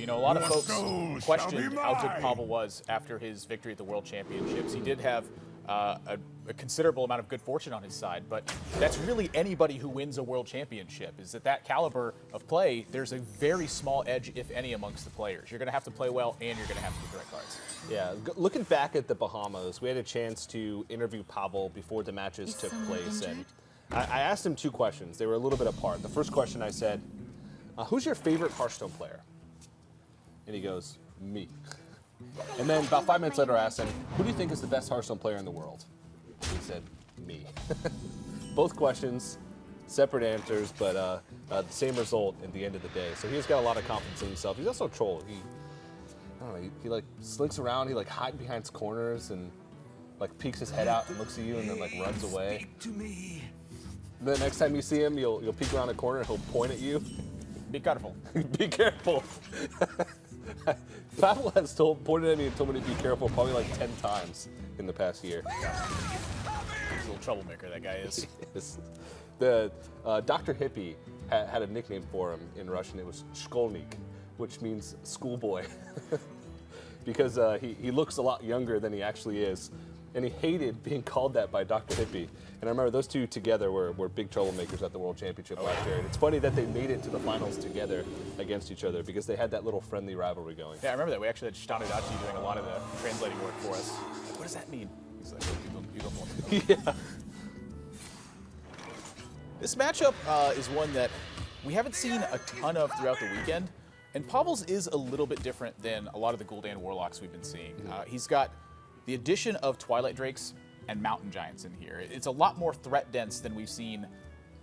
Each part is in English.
You know, a lot of folks questioned how good Pavel was after his victory at the World Championships. He did have a considerable amount of good fortune on his side, but that's really anybody who wins a World Championship, is that caliber of play, there's a very small edge, if any, amongst the players. You're going to have to play well, and you're going to have to get the right cards. Yeah, looking back at the Bahamas, we had a chance to interview Pavel before the matches took place, and I asked him 2 questions. They were a little bit apart. The first question I said, who's your favorite Hearthstone player? And he goes, me. And then about 5 minutes later, I asked him, who do you think is the best Hearthstone player in the world? He said, me. Both questions, separate answers, but the same result at the end of the day. So he's got a lot of confidence in himself. He's also a troll. I don't know, he like slinks around, he like hides behind corners and like peeks his head out and looks at you and then like runs away. To me. The next time you see him, you'll peek around a corner and he'll point at you. Be careful. Be careful. Pavel has pointed at me and told me to be careful probably like 10 times in the past year. He's a little troublemaker, that guy is. Yes. The Dr. Hippie had a nickname for him in Russian. It was Shkolnik, which means schoolboy. Because he looks a lot younger than he actually is. And he hated being called that by Dr. Hippie. And I remember those two together were big troublemakers at the World Championship last year. And it's funny that they made it to the finals together against each other because they had that little friendly rivalry going. Yeah, I remember that. We actually had Stanodachi doing a lot of the translating work for us. Like, what does that mean? He's like, you don't want to know. Yeah. This matchup is one that we haven't seen a ton of throughout the weekend. And Pavel's is a little bit different than a lot of the Gul'dan Warlocks we've been seeing. He's got the addition of Twilight Drakes and Mountain Giants in here. It's a lot more threat dense than we've seen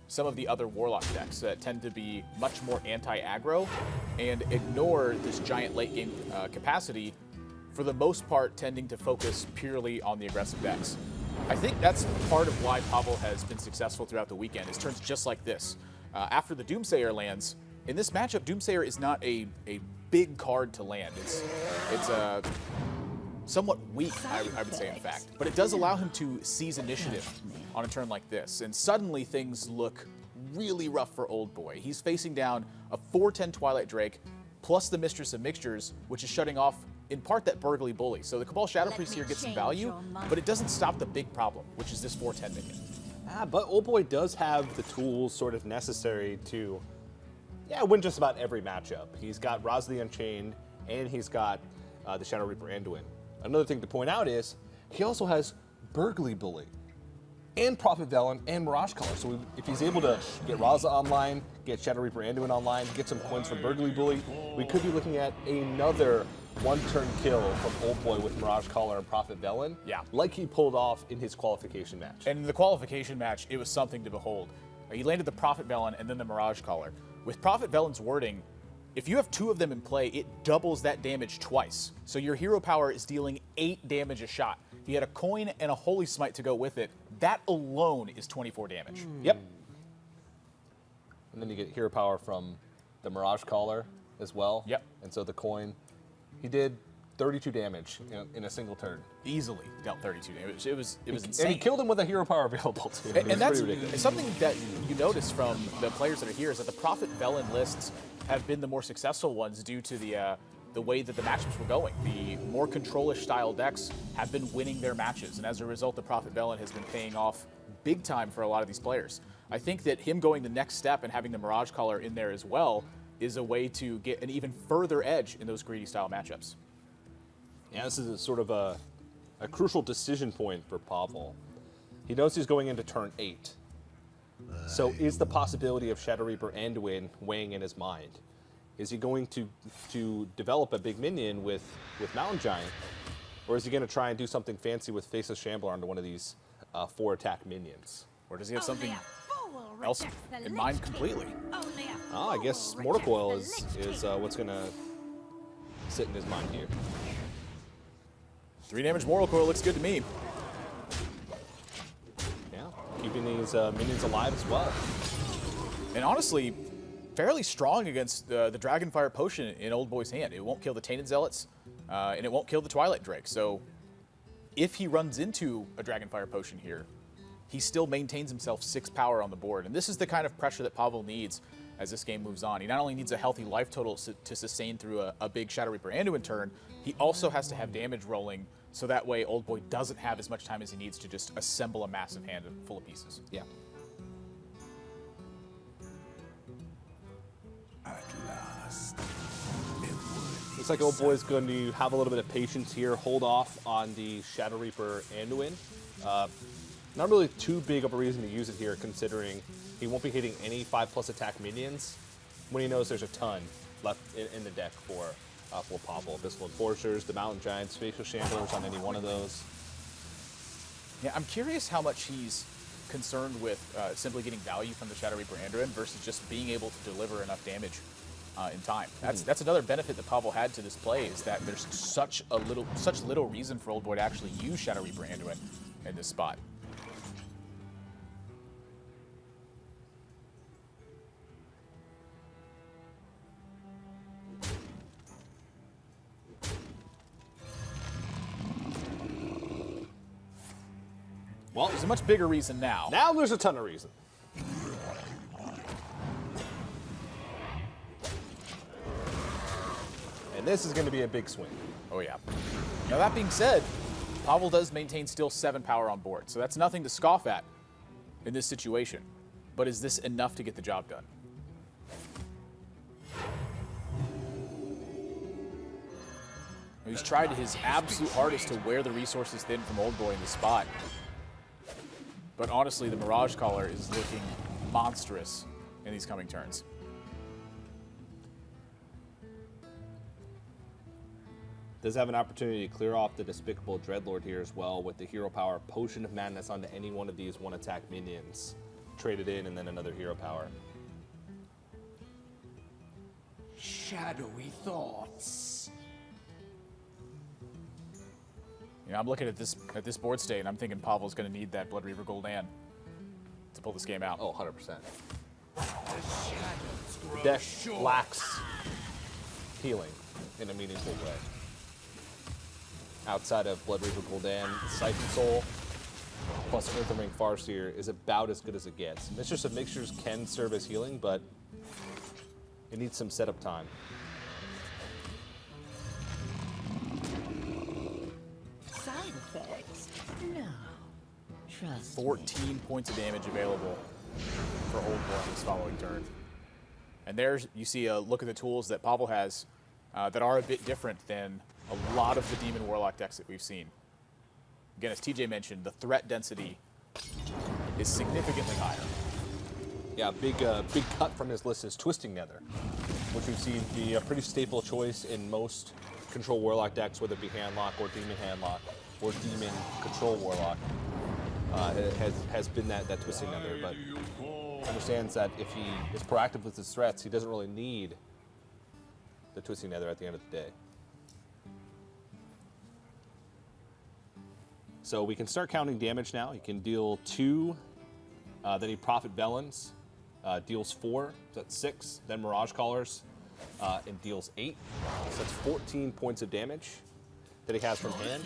some of the other Warlock decks that tend to be much more anti-aggro and ignore this giant late game capacity, for the most part tending to focus purely on the aggressive decks. I think that's part of why Pavel has been successful throughout the weekend, is turns just like this. After the Doomsayer lands, in this matchup, Doomsayer is not a big card to land. It's somewhat weak, I would say, in fact. But it does allow him to seize initiative on a turn like this. And suddenly things look really rough for OldBoy. He's facing down a 4/10 Twilight Drake plus the Mistress of Mixtures, which is shutting off, in part, that Burgly Bully. So the Cabal Shadow Priest here gets some value, but it doesn't stop the big problem, which is this 4/10 minion. But OldBoy does have the tools sort of necessary to win just about every matchup. He's got Raz the Unchained, and he's got the Shadow Reaper Anduin. Another thing to point out is he also has Burgly Bully and Prophet Velen and Mirage Color. So if he's able to get Raza online, get Shadow Reaper Anduin online, get some coins from Burgly Bully, we could be looking at another one-turn kill from OldBoy with Mirage Collar and Prophet Velen, like he pulled off in his qualification match. And in the qualification match, it was something to behold. He landed the Prophet Velen and then the Mirage Collar. With Prophet Velen's wording, if you have 2 of them in play, it doubles that damage twice. So your hero power is dealing 8 damage a shot. He had a coin and a Holy Smite to go with it. That alone is 24 damage. Yep. And then you get hero power from the Mirage Collar as well. Yep. And so the coin, he did 32 damage in a single turn. Easily dealt 32 damage. It was insane. And he killed him with a hero power available too. And that's something that you notice from the players that are here, is that the Prophet Velen lists have been the more successful ones due to the way that the matchups were going. The more control-ish style decks have been winning their matches, and as a result, the Prophet Velen has been paying off big time for a lot of these players. I think that him going the next step and having the Mirage Collar in there as well is a way to get an even further edge in those greedy style matchups. Yeah, this is a sort of a crucial decision point for Pavel. He knows he's going into turn 8. So is the possibility of Shadow Reaper Anduin weighing in his mind? Is he going to develop a big minion with Mountain Giant? Or is he going to try and do something fancy with Faceless Shambler onto one of these 4-attack minions? Or does he have something else in mind completely? Oh, I guess Mortal Coil is what's going to sit in his mind here. 3 damage Mortal Coil looks good to me. Yeah, keeping these minions alive as well. And honestly, fairly strong against the Dragonfire Potion in OldBoy's hand. It won't kill the Tainted Zealots, and it won't kill the Twilight Drake. So if he runs into a Dragonfire Potion here, he still maintains himself 6 power on the board. And this is the kind of pressure that Pavel needs as this game moves on. He not only needs a healthy life total to sustain through a big Shadow Reaper Anduin turn, he also has to have damage rolling, so that way OldBoy doesn't have as much time as he needs to just assemble a massive hand full of pieces. Yeah. At last. Looks like OldBoy's going to have a little bit of patience here, hold off on the Shadow Reaper Anduin. Not really too big of a reason to use it here, considering he won't be hitting any 5+ attack minions when he knows there's a ton left in the deck for Pavel. Abyssal Enforcers, the Mountain Giants, Facial Chandlers on any one of those. Yeah, I'm curious how much he's concerned with simply getting value from the Shadow Reaper Anduin versus just being able to deliver enough damage in time. That's another benefit that Pavel had to this play, is that there's such little reason for OldBoy to actually use Shadow Reaper Anduin in this spot. Well, there's a much bigger reason now. Now there's a ton of reason. And this is going to be a big swing. Oh, yeah. Now, that being said, Pavel does maintain still 7 power on board, so that's nothing to scoff at in this situation. But is this enough to get the job done? He's tried his absolute hardest to wear the resources thin from OldBoy in this spot. But honestly, the Mirage Caller is looking monstrous in these coming turns. Does have an opportunity to clear off the Despicable Dreadlord here as well with the Hero Power Potion of Madness onto any one of these 1-attack minions. Traded in and then another Hero Power. Shadowy thoughts. You know, I'm looking at this board state, and I'm thinking Pavel's going to need that Blood Reaver Gul'dan to pull this game out. Oh, 100%. The shadows grow Deck short. lacks healing in a meaningful way. Outside of Blood Reaver Gul'dan, Siphon Soul plus Earthen Ring Farseer is about as good as it gets. Mistress of Mixtures can serve as healing, but it needs some setup time. Side effects? No. Trust 14 points of damage available for OldBoy this following turn. And there's, you see a look at the tools that Pavel has that are a bit different than a lot of the Demon Warlock decks that we've seen. Again, as TJ mentioned, the threat density is significantly higher. Yeah, big cut from his list is Twisting Nether, which we've seen be a pretty staple choice in most Control Warlock decks, whether it be Handlock or Demon Handlock or Demon Control Warlock. Has been that Twisting Nether, but understands that if he is proactive with his threats, he doesn't really need the Twisting Nether at the end of the day. So we can start counting damage now. He can deal 2, then he Prophet Velens, deals 4, so that's 6, then Mirage Callers, and deals 8. So that's 14 points of damage that he has from hand.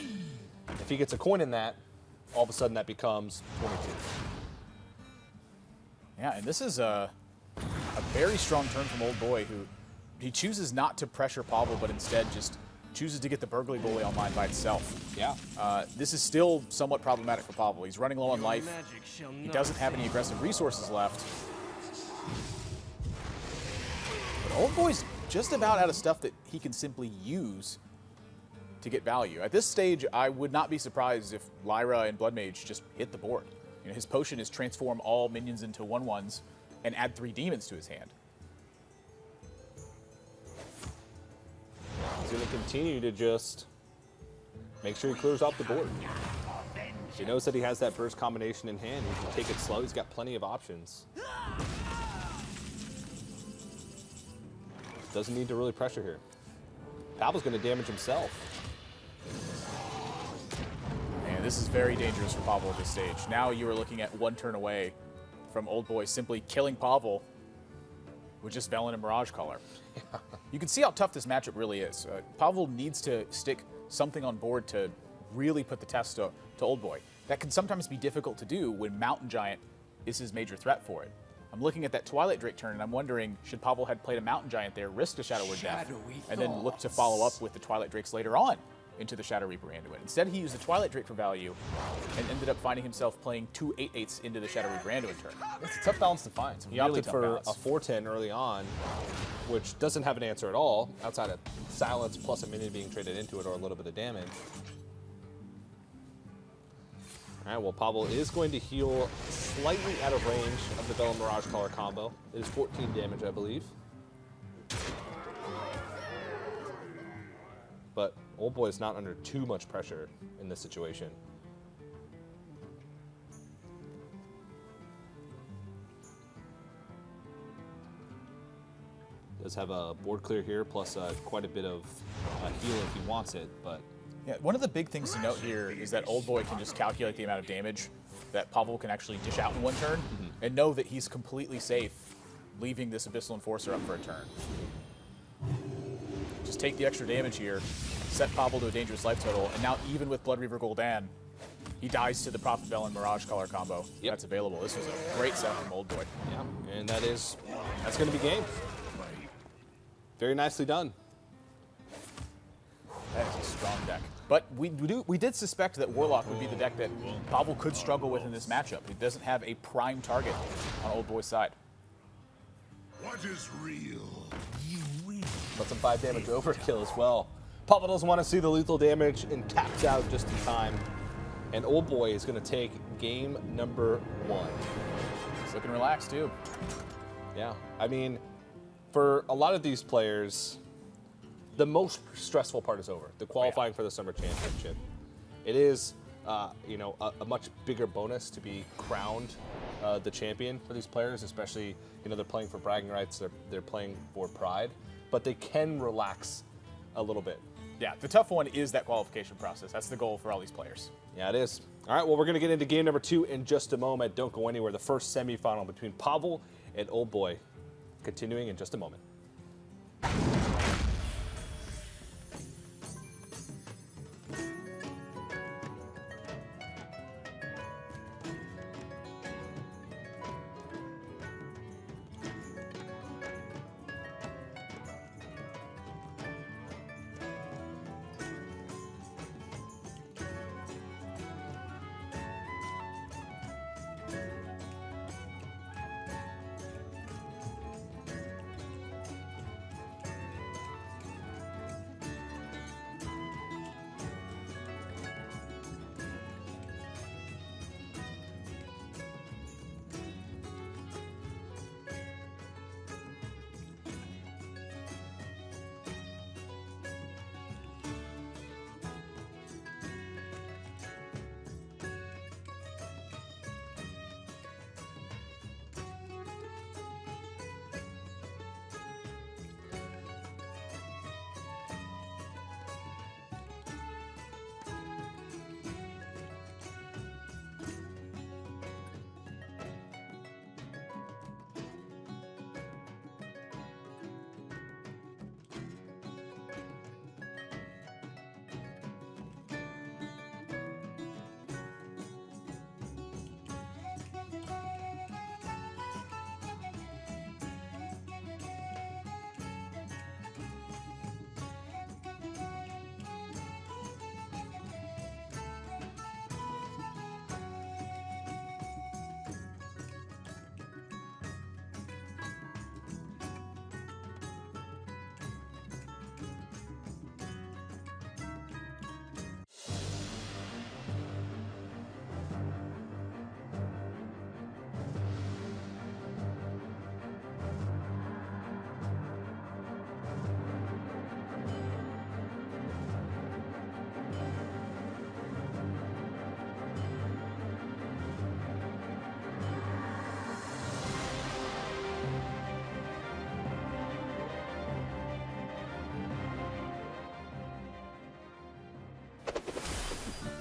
If he gets a coin in that, all of a sudden that becomes 22. Yeah, and this is a very strong turn from OldBoy, who he chooses not to pressure Pavel, but instead just chooses to get the Burgly Bully online by itself. Yeah. This is still somewhat problematic for Pavel. He's running low on life. He doesn't have any aggressive resources left. But OldBoy's just about out of stuff that he can simply use to get value. At this stage, I would not be surprised if Lyra and Blood Mage just hit the board. You know, his potion is transform all minions into 1/1s and add 3 demons to his hand. He's going to continue to just make sure he clears off the board. He knows that he has that burst combination in hand. He can take it slow. He's got plenty of options. Doesn't need to really pressure here. Pavel's going to damage himself. And this is very dangerous for Pavel at this stage. Now you are looking at 1 turn away from OldBoy simply killing Pavel with just Velen and Mirage Caller. You can see how tough this matchup really is. Pavel needs to stick something on board to really put the test to OldBoy. That can sometimes be difficult to do when Mountain Giant is his major threat for it. I'm looking at that Twilight Drake turn, and I'm wondering, should Pavel had played a Mountain Giant there, risk a Shadow Word Death, Shadowy and then look to follow up with the Twilight Drakes later on into the Shadow Reaper Anduin. Instead, he used the Twilight Drake for value and ended up finding himself playing 2 8/8s into the Shadow Reaper Anduin turn. It's a tough balance to find. He Really opted tough for balance. a 410 early on, which doesn't have an answer at all, outside of silence plus a minion being traded into it or a little bit of damage. All right, well, Pavel is going to heal slightly out of range of the Bell and Mirage Caller combo. It is 14 damage, I believe. But OldBoy is not under too much pressure in this situation. Does have a board clear here, plus quite a bit of heal if he wants it, but Yeah, one of the big things to note here is that OldBoy can just calculate the amount of damage that Pavel can actually dish out in one turn and know that he's completely safe leaving this Abyssal Enforcer up for a turn. Just take the extra damage here, set Pavel to a dangerous life total, and now even with Blood Reaver Gul'dan, he dies to the Prophet Bell and Mirage Caller combo that's available. This was a great set from OldBoy. yeah, and that's going to be game. Very nicely done. That is a strong deck. But we did suspect that Warlock would be the deck that Pavel could struggle with in this matchup. He doesn't have a prime target on OldBoy's side. What is real? But some 5 damage overkill as well. Pavel doesn't want to see the lethal damage and taps out just in time. And OldBoy is going to take game number 1. He's looking relaxed, too. Yeah, I mean, for a lot of these players, the most stressful part is over. The qualifying for the Summer Championship. It is, a much bigger bonus to be crowned the champion for these players, especially, they're playing for bragging rights, they're playing for pride, but they can relax a little bit. Yeah, the tough one is that qualification process. That's the goal for all these players. Yeah, it is. All right, well, we're going to get into game number 2 in just a moment. Don't go anywhere. The first semifinal between Pavel and OldBoy, continuing in just a moment.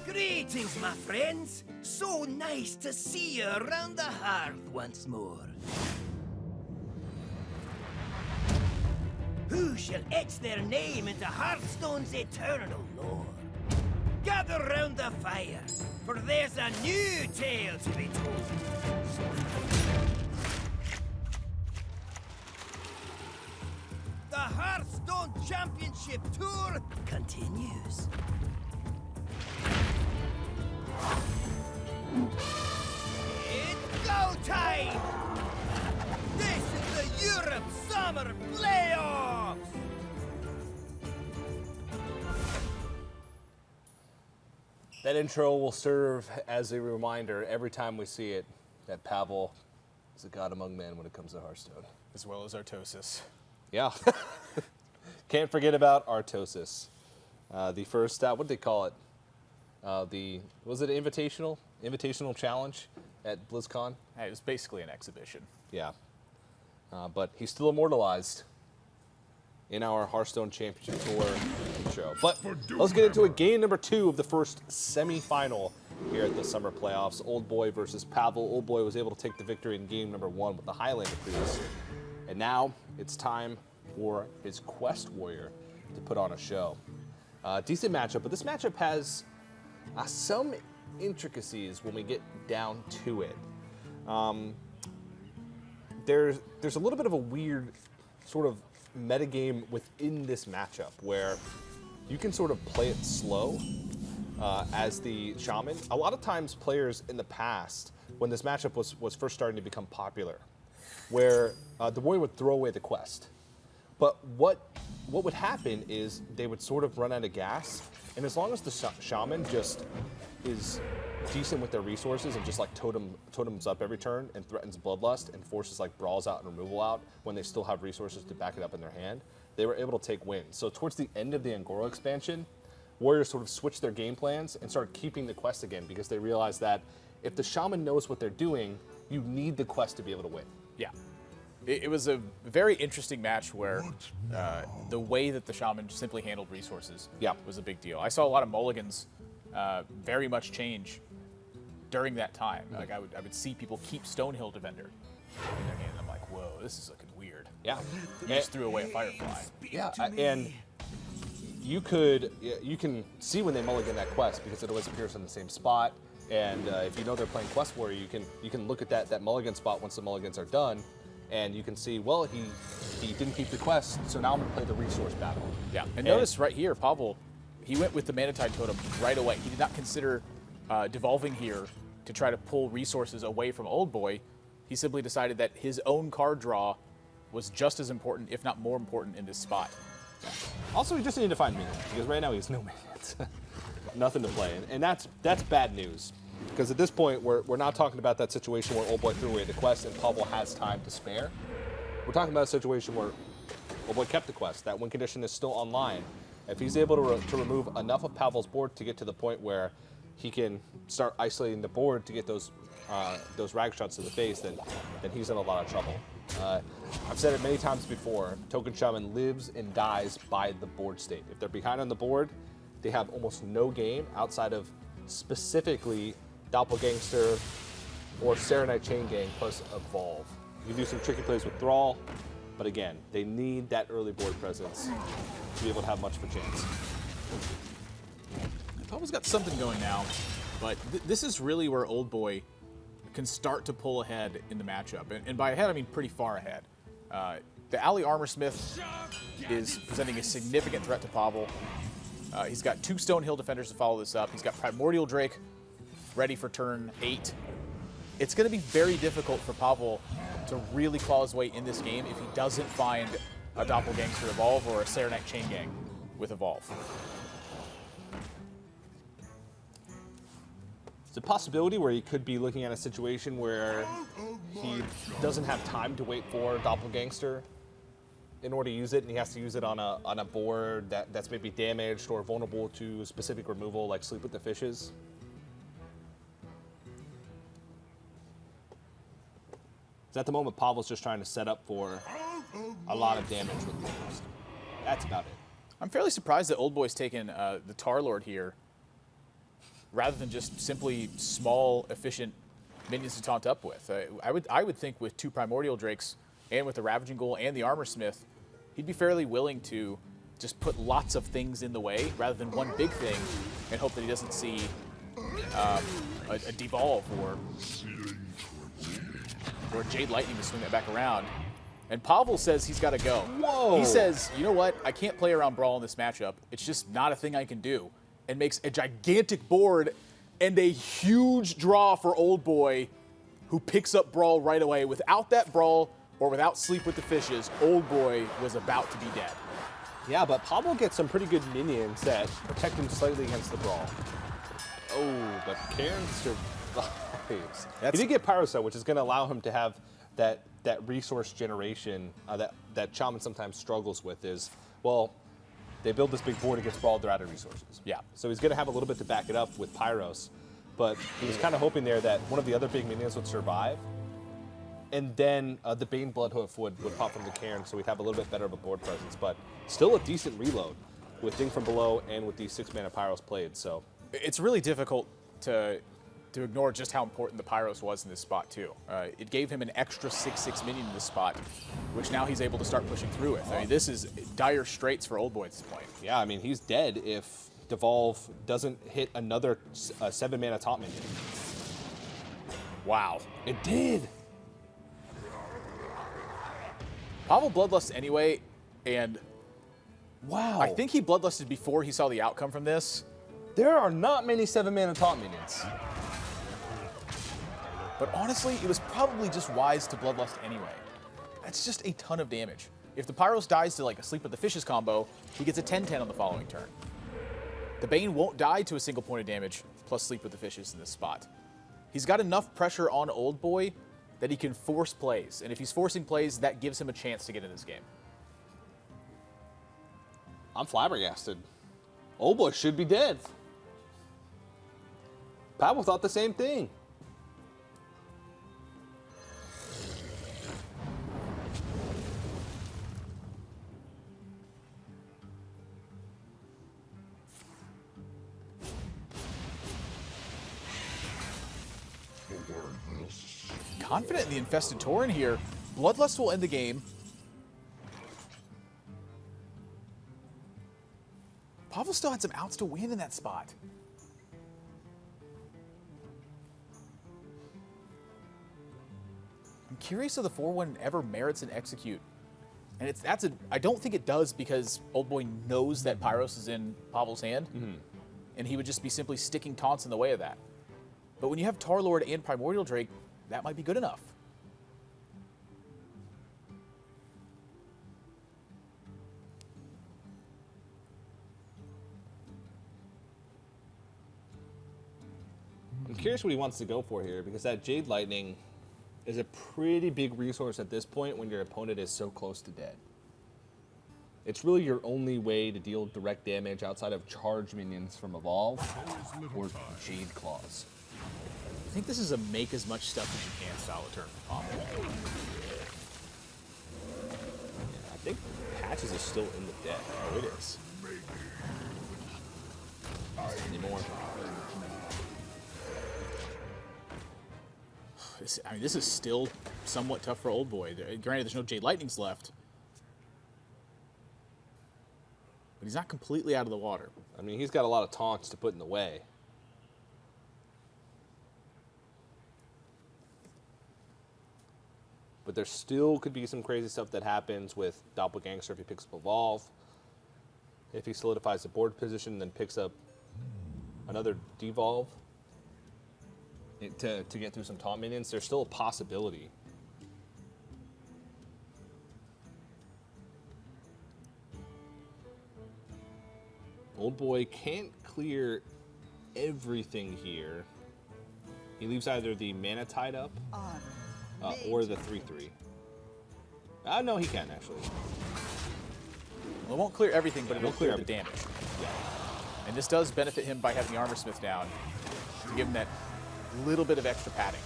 Greetings, my friends. So nice to see you around the hearth once more. Who shall etch their name into Hearthstone's eternal lore? Gather round the fire, for there's a new tale to be told. the Hearthstone Championship Tour continues. It's go time! This is the Europe Summer Playoffs! That intro will serve as a reminder every time we see it that Pavel is a god among men when it comes to Hearthstone. As well as Artosis. Yeah. Can't forget about Artosis. The first, what did they call it? Was it Invitational? Invitational Challenge at BlizzCon? Hey, it was basically an exhibition. Yeah. But he's still immortalized in our Hearthstone Championship Tour show. But let's get into it. Game number 2 of the first semifinal here at the Summer Playoffs. OldBoy versus Pavel. OldBoy was able to take the victory in game number 1 with the Highlander Priest. And now it's time for his Quest Warrior to put on a show. Decent matchup, but this matchup has some intricacies when we get down to it. There's a little bit of a weird sort of metagame within this matchup where you can sort of play it slow as the shaman. A lot of times players in the past, when this matchup was first starting to become popular, where the warrior would throw away the quest. But what would happen is they would sort of run out of gas, and as long as the shaman just is decent with their resources and just like totems up every turn and threatens bloodlust and forces like brawls out and removal out when they still have resources to back it up in their hand, they were able to take wins. So towards the end of the Angora expansion, warriors sort of switched their game plans and started keeping the quest again because they realized that if the shaman knows what they're doing, you need the quest to be able to win. Yeah. It was a very interesting match where the way that the shaman simply handled resources was a big deal. I saw a lot of mulligans very much change during that time. Like I would see people keep Stonehill Defender in their hand. I'm like, whoa, this is looking weird. Yeah. You just threw away a Firefly. Yeah, and you can see when they mulligan that quest because it always appears in the same spot. And if you know they're playing Quest Warrior, you can look at that mulligan spot once the mulligans are done, and you can see, well, he didn't keep the quest, so now I'm gonna play the resource battle. Yeah, and notice right here, Pavel, he went with the Manatide Totem right away. He did not consider devolving here to try to pull resources away from OldBoy. He simply decided that his own card draw was just as important, if not more important, in this spot. Also, he just needed to find minions, because right now he has no minions. Nothing to play, and that's bad news. Because at this point, we're not talking about that situation where OldBoy threw away the quest and Pavel has time to spare. We're talking about a situation where OldBoy kept the quest. That win condition is still online. If he's able to remove enough of Pavel's board to get to the point where he can start isolating the board to get those rag shots to the face, then he's in a lot of trouble. I've said it many times before, Token Shaman lives and dies by the board state. If they're behind on the board, they have almost no game outside of specifically Doppelgangster or Serenite Chain Gang plus Evolve. You can do some tricky plays with Thrall, but again, they need that early board presence to be able to have much of a chance. Pavel's got something going now, but this is really where OldBoy can start to pull ahead in the matchup. And by ahead, I mean pretty far ahead. The Alley Armorsmith is presenting a significant threat to Pavel. He's got 2 Stonehill Defenders to follow this up. He's got Primordial Drake ready for turn 8. It's going to be very difficult for Pavel to really claw his way in this game if he doesn't find a Doppelgangster Evolve or a Serenite Chain Gang with Evolve. It's a possibility where he could be looking at a situation where he doesn't have time to wait for Doppelgangster in order to use it, and he has to use it on a board that's maybe damaged or vulnerable to specific removal, like Sleep with the Fishes. So at the moment, Pavel's just trying to set up for a lot of damage with Ghost. That's about it. I'm fairly surprised that OldBoy's taken the Tar Lord here, rather than just simply small, efficient minions to taunt up with. I would think with 2 Primordial Drakes and with the Ravaging Ghoul and the Armorsmith, he'd be fairly willing to just put lots of things in the way rather than one big thing and hope that he doesn't see a Devolve or Jade Lightning to swing that back around. And Pavel says he's got to go. Whoa. He says, you know what? I can't play around Brawl in this matchup. It's just not a thing I can do. And makes a gigantic board and a huge draw for OldBoy, who picks up Brawl right away. Without that Brawl or without Sleep with the Fishes, OldBoy was about to be dead. Yeah, but Pavel gets some pretty good minions that protect him slightly against the Brawl. Oh, but Karen survives. He did get Pyroset, which is going to allow him to have that resource generation that Shaman sometimes struggles with is, well, they build this big board against Brawl, they're out of resources. Yeah. So he's going to have a little bit to back it up with Pyros, but he was kind of hoping there that one of the other big minions would survive, and then the Bane Bloodhoof would pop from the Cairn, so we'd have a little bit better of a board presence, but still a decent reload with Ding from below and with these 6-mana Pyros played, so. It's really difficult to ignore just how important the Pyros was in this spot, too. It gave him an extra 6/6 minion in this spot, which now he's able to start pushing through with. I mean, this is dire straits for OldBoy at this point. Yeah, I mean, he's dead if Devolve doesn't hit another 7-mana top minion. Wow. It did. Pavel bloodlust anyway, and Wow. I think he bloodlusted before he saw the outcome from this. There are not many 7-mana top minions. But honestly, it was probably just wise to bloodlust anyway. That's just a ton of damage. If the Pyros dies to like a Sleep with the Fishes combo, he gets a 10-10 on the following turn. The Bane won't die to a single point of damage plus Sleep with the Fishes in this spot. He's got enough pressure on OldBoy that he can force plays. And if he's forcing plays, that gives him a chance to get in this game. I'm flabbergasted. OldBoy should be dead. Pavel thought the same thing. Confident in the Infested Tauren here. Bloodlust will end the game. Pavel still had some outs to win in that spot. I'm curious if the 4-1 ever merits an execute. And I don't think it does because OldBoy knows that Pyros is in Pavel's hand. And he would just be simply sticking taunts in the way of that. But when you have Tarlord and Primordial Drake, that might be good enough. I'm curious what he wants to go for here because that Jade Lightning is a pretty big resource at this point when your opponent is so close to dead. It's really your only way to deal direct damage outside of charge minions from Evolve or Jade Claws. I think this is a make as much stuff as you can style of turn for Pavel. Yeah, I think Patches is still in the deck. Oh, it is. Anymore. This is still somewhat tough for OldBoy. Granted, there's no Jade Lightnings left. But he's not completely out of the water. I mean, he's got a lot of taunts to put in the way. But there still could be some crazy stuff that happens with Doppelgangster if he picks up Evolve. If he solidifies the board position, then picks up another Devolve to get through some taunt minions, there's still a possibility. OldBoy can't clear everything here. He leaves either the Mana Tide up or the 3/3. No, he can actually. Well, it won't clear everything, but it'll clear the everything. damage. Yeah. And this does benefit him by having the Armor Smith down to give him that little bit of extra padding.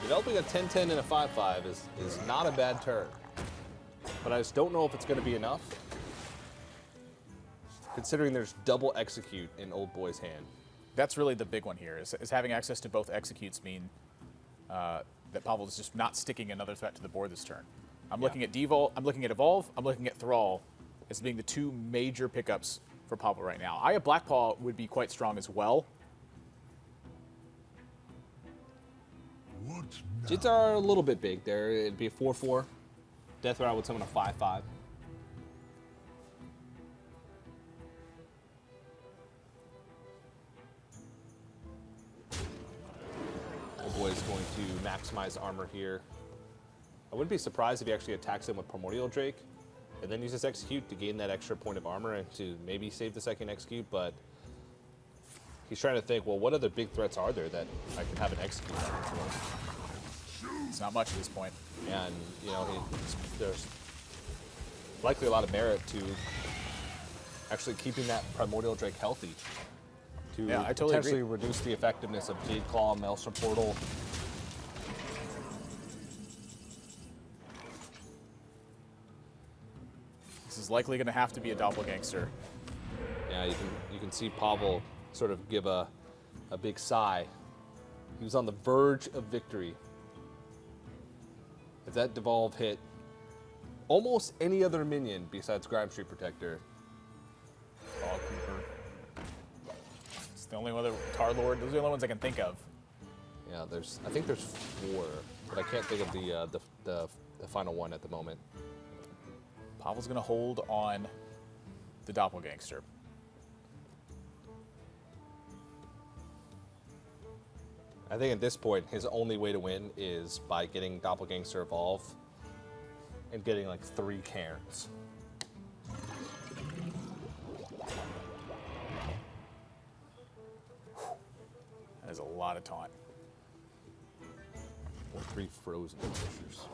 Developing a 10-10 and a 5-5 is not a bad turn. But I just don't know if it's going to be enough, considering there's double execute in OldBoy's hand. That's really the big one here, is having access to both executes mean that Pavel is just not sticking another threat to the board this turn. I'm looking at Devolve, I'm looking at Evolve, I'm looking at Thrall as being the two major pickups for Pavel right now. Aya Blackpaw would be quite strong as well. What Jids are a little bit big there. It'd be a 4/4. Death Rattle would summon a 5/5. OldBoy is going to maximize armor here. I wouldn't be surprised if he actually attacks him with Primordial Drake and then uses Execute to gain that extra point of armor and to maybe save the second Execute, but he's trying to think, well, what other big threats are there that I can have an Execute on? It's not much at this point. And, you know, there's likely a lot of merit to actually keeping that Primordial Drake healthy to Yeah, I totally potentially agree. reduce the effectiveness of Jade Claw, Maelstrom Portal. This is likely going to have to be a doppelgangster. Yeah, you can see Pavel sort of give a big sigh. He was on the verge of victory. If that Devolve hit almost any other minion besides Grime Street Protector, Fog Creeper. It's the only other Tar Lord. Those are the only ones I can think of. yeah, I think there's 4, but I can't think of the final one at the moment. Pavel's going to hold on the doppelgangster. I think at this point, his only way to win is by getting Doppelgangster Evolve and getting like 3 cairns. That is a lot of taunt. Or 3 frozen creatures.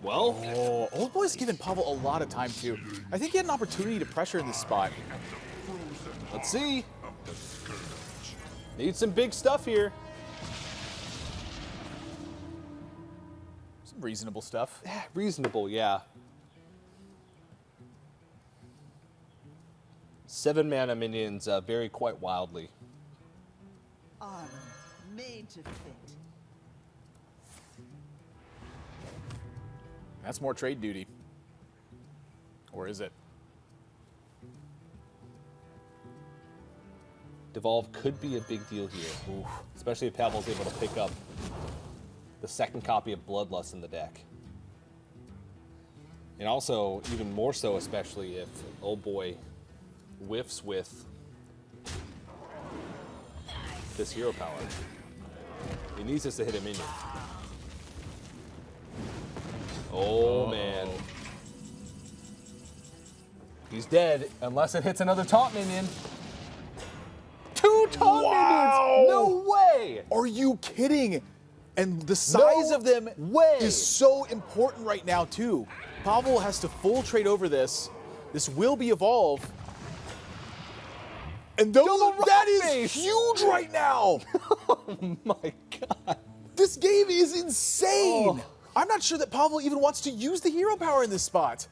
Well, Oh, OldBoy's given Pavel a lot of time too. I think he had an opportunity to pressure in this spot. let's see. Need some big stuff here. Some reasonable stuff. Reasonable, yeah. 7 mana minions vary quite wildly. Armor made to fit. That's more trade duty. Or is it? Devolve could be a big deal here, especially if Pavel's able to pick up the second copy of Bloodlust in the deck. And also, even more so, especially if OldBoy whiffs with this hero power. He needs this to hit a minion. Oh, man. He's dead unless it hits another taunt minion. 2 taunt minions! No way! Are you kidding? And the size No of them way. is so important right now too. Pavel has to full trade over this. This will be evolve. And that is face. huge right now. Oh my god. This game is insane. Oh. I'm not sure that Pavel even wants to use the hero power in this spot.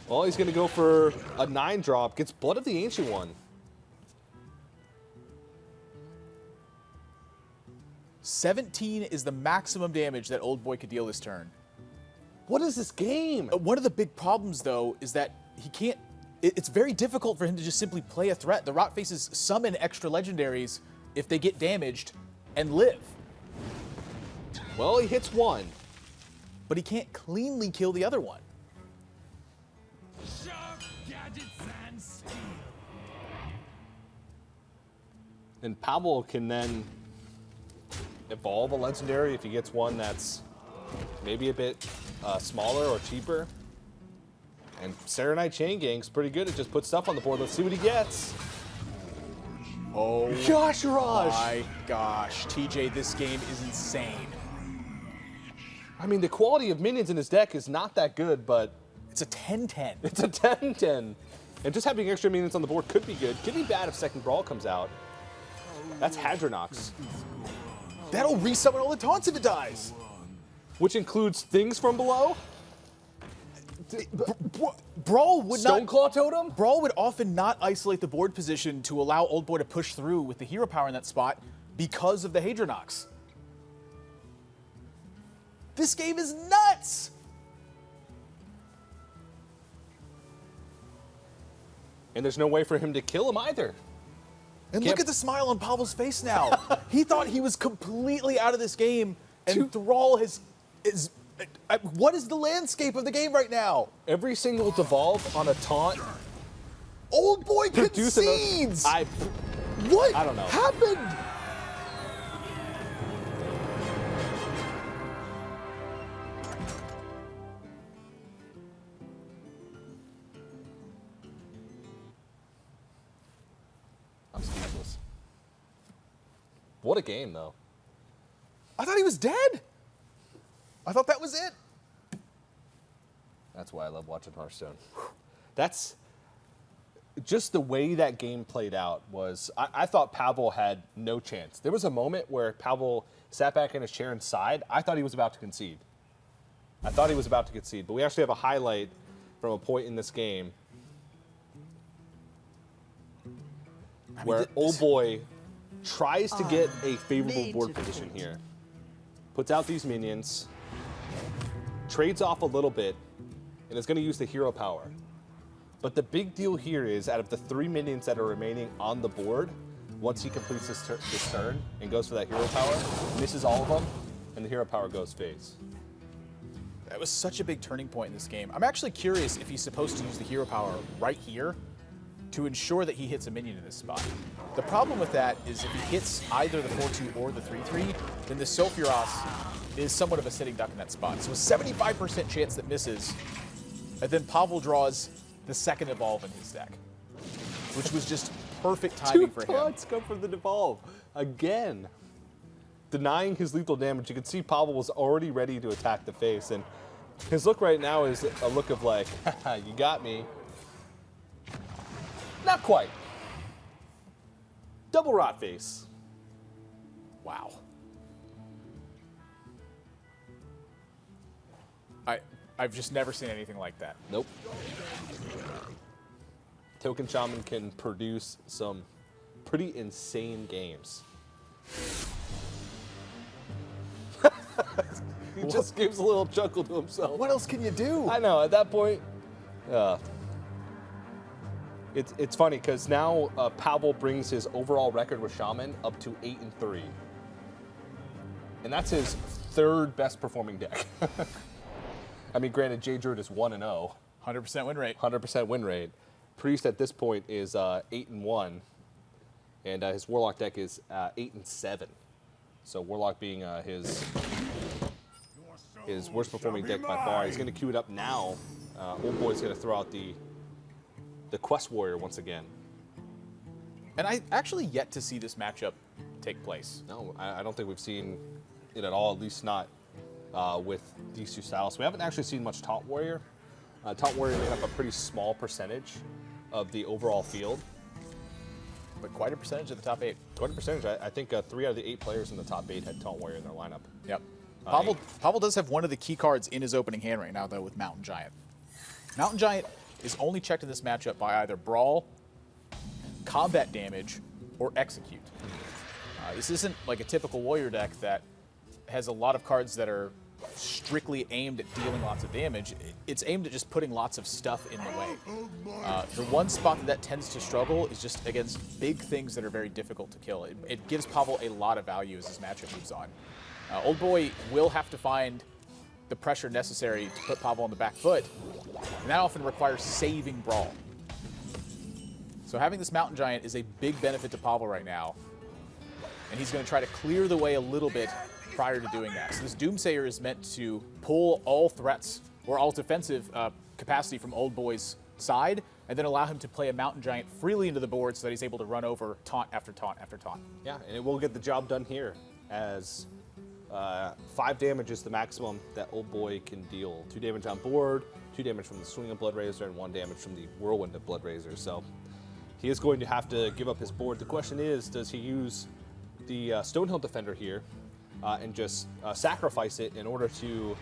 Well, he's going to go for a 9-drop. Gets Blood of the Ancient One. 17 is the maximum damage that OldBoy could deal this turn. What is this game? One of the big problems, though, is that he can't. It's very difficult for him to just simply play a threat. The Rot Faces summon extra legendaries if they get damaged and live, Well, he hits 1. but he can't cleanly kill the other one. Sharp gadgets and steel. And Pavel can then evolve a legendary if he gets one that's maybe a bit smaller or cheaper. And Serenite Chain Gang's pretty good. It just puts stuff on the board. Let's see what he gets. Oh Gosh, Raj! my gosh, TJ, this game is insane. I mean, the quality of minions in his deck is not that good, but It's a 10-10. it's a 10-10. And just having extra minions on the board could be good. Could be bad if Second Brawl comes out. That's Hadronox, That'll resummon all the taunts if it dies. which includes things from below. Brawl would not. Stoneclaw Totem? Brawl would often not isolate the board position to allow OldBoy to push through with the hero power in that spot because of the Hadronox. This game is nuts! And there's no way for him to kill him either. And look at the smile on Pavel's face now. He thought he was completely out of this game, and Thrall is. What is the landscape of the game right now? Every single devolve on a taunt. OldBoy concedes! What I don't know. happened? I'm speechless. What a game, though. I thought he was dead. I thought that was it. That's why I love watching Hearthstone. That's just the way that game played out was I thought Pavel had no chance. There was a moment where Pavel sat back in his chair and sighed. I thought he was about to concede. But we actually have a highlight from a point in this game where OldBoy tries to get a favorable board position here. Puts out these minions, trades off a little bit, and is going to use the hero power. But the big deal here is, out of the 3 minions that are remaining on the board, once he completes this turn and goes for that hero power, misses all of them, and the hero power goes phase. That was such a big turning point in this game. I'm actually curious if he's supposed to use the hero power right here to ensure that he hits a minion in this spot. The problem with that is if he hits either the 4-2 or the 3-3, then the Sulfuros is somewhat of a sitting duck in that spot. So a 75% chance that misses, and then Pavel draws the second evolve in his deck, which was just perfect timing for him. 2 taunts come from the devolve again, denying his lethal damage. You can see Pavel was already ready to attack the face, and his look right now is a look of like, haha, you got me. Not quite. Double rot face. Wow. I've just never seen anything like that. Nope. Token Shaman can produce some pretty insane games. He just gives a little chuckle to himself. What else can you do? I know, at that point, it's funny because now Pavel brings his overall record with Shaman up to 8-3. And that's his 3rd best performing deck. I mean, granted, J Druid is 1-0. 100% win rate. 100% win rate. Priest at this point is 8-1. And his Warlock deck is 8-7. So Warlock being his worst performing deck by far. He's going to queue it up now. OldBoy's going to throw out the Quest Warrior once again. And I actually yet to see this matchup take place. No, I don't think we've seen it at all, at least not with these two styles. We haven't actually seen much Taunt Warrior. Taunt Warrior made up a pretty small percentage of the overall field. But quite a percentage of the top 8. Quite a percentage. I think 3 out of the 8 players in the top 8 had Taunt Warrior in their lineup. Yep. Pavel does have one of the key cards in his opening hand right now, though, with Mountain Giant. Mountain Giant is only checked in this matchup by either Brawl, Combat Damage, or Execute. This isn't like a typical Warrior deck that has a lot of cards that are strictly aimed at dealing lots of damage. It's aimed at just putting lots of stuff in the way. The one spot that tends to struggle is just against big things that are very difficult to kill. It gives Pavel a lot of value as his matchup moves on. OldBoy will have to find the pressure necessary to put Pavel on the back foot, and that often requires saving Brawl. So having this Mountain Giant is a big benefit to Pavel right now, and he's going to try to clear the way a little bit prior to doing that. So this Doomsayer is meant to pull all threats or all defensive capacity from OldBoy's side, and then allow him to play a Mountain Giant freely into the board so that he's able to run over taunt after taunt after taunt. Yeah, and it will get the job done here, as 5 damage is the maximum that OldBoy can deal. 2 damage on board, 2 damage from the Swing of Blood Razor, and 1 damage from the Whirlwind of Blood Razor. So he is going to have to give up his board. The question is, does he use the Stonehill Defender here and just sacrifice it in order to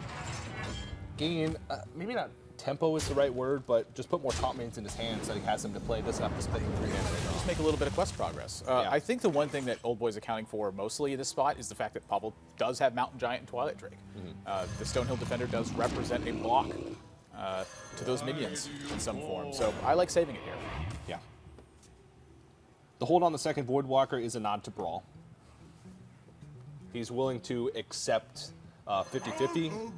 gain maybe not tempo is the right word, but just put more taunt mains in his hands so he has them to play. Doesn't have to spend 3 mana. Just make a little bit of quest progress. Yeah. I think the one thing that OldBoy's accounting for mostly in this spot is the fact that Pavel does have Mountain Giant and Twilight Drake. The Stonehill Defender does represent a block to those minions in some form, so I like saving it here. Yeah. The hold on the second Voidwalker is a nod to Brawl. He's willing to accept 50-50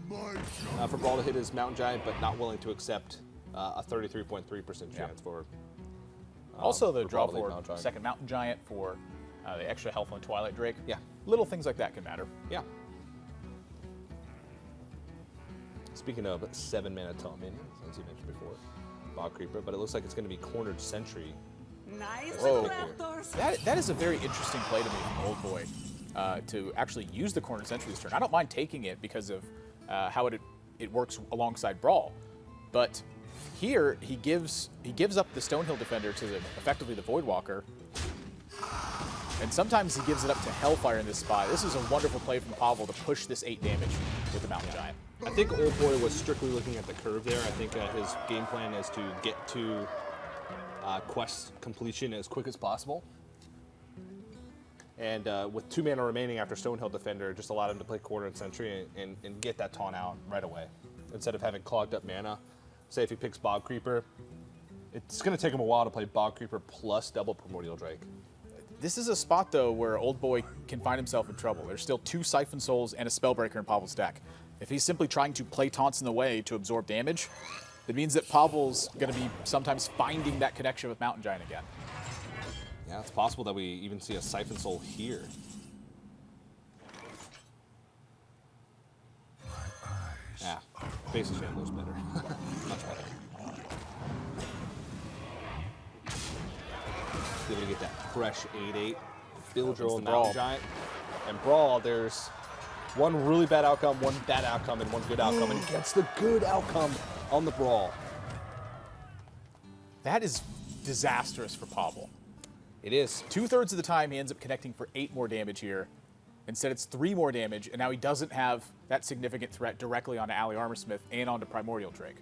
for Brawl to hit his Mountain Giant, but not willing to accept a 33.3% chance for Also, the draw Brawl to hit for Mountain Giant. second Mountain Giant for the extra health on Twilight Drake. Yeah. Little things like that can matter. Yeah. Speaking of 7 mana taunt minions, as you mentioned before, Bog Creeper, but it looks like it's going to be Cornered Sentry. Nice Whoa. raptors. That is a very interesting play to me from OldBoy, to actually use the Cornered Sentry this turn. I don't mind taking it because of how it works alongside Brawl, but here he gives up the Stonehill Defender to effectively the Voidwalker, and sometimes he gives it up to Hellfire in this spot. This is a wonderful play from Pavel to push this 8 damage with the Mountain Giant. I think OldBoy was strictly looking at the curve there. I think his game plan is to get to quest completion as quick as possible. And with 2 mana remaining after Stonehill Defender, just allowed him to play Cornered Sentry and get that taunt out right away. Instead of having clogged up mana. Say if he picks Bog Creeper, it's going to take him a while to play Bog Creeper plus double Primordial Drake. This is a spot, though, where OldBoy can find himself in trouble. There's still 2 Siphon Souls and a Spellbreaker in Pavel's deck. If he's simply trying to play taunts in the way to absorb damage, it means that Pavel's going to be sometimes finding that connection with Mountain Giant again. Yeah, it's possible that we even see a Siphon Soul here. Yeah, Faces Chandler's better. Much better. Be able to get that fresh 8-8. Build your own the Brawl. Mountain Giant. And Brawl, there's one really bad outcome, one bad outcome, and one good outcome. And he gets the good outcome on the Brawl. That is disastrous for Pavel. It is. 2/3 of the time, he ends up connecting for 8 more damage here. Instead, it's 3 more damage, and now he doesn't have that significant threat directly onto Ally Armorsmith and onto Primordial Drake.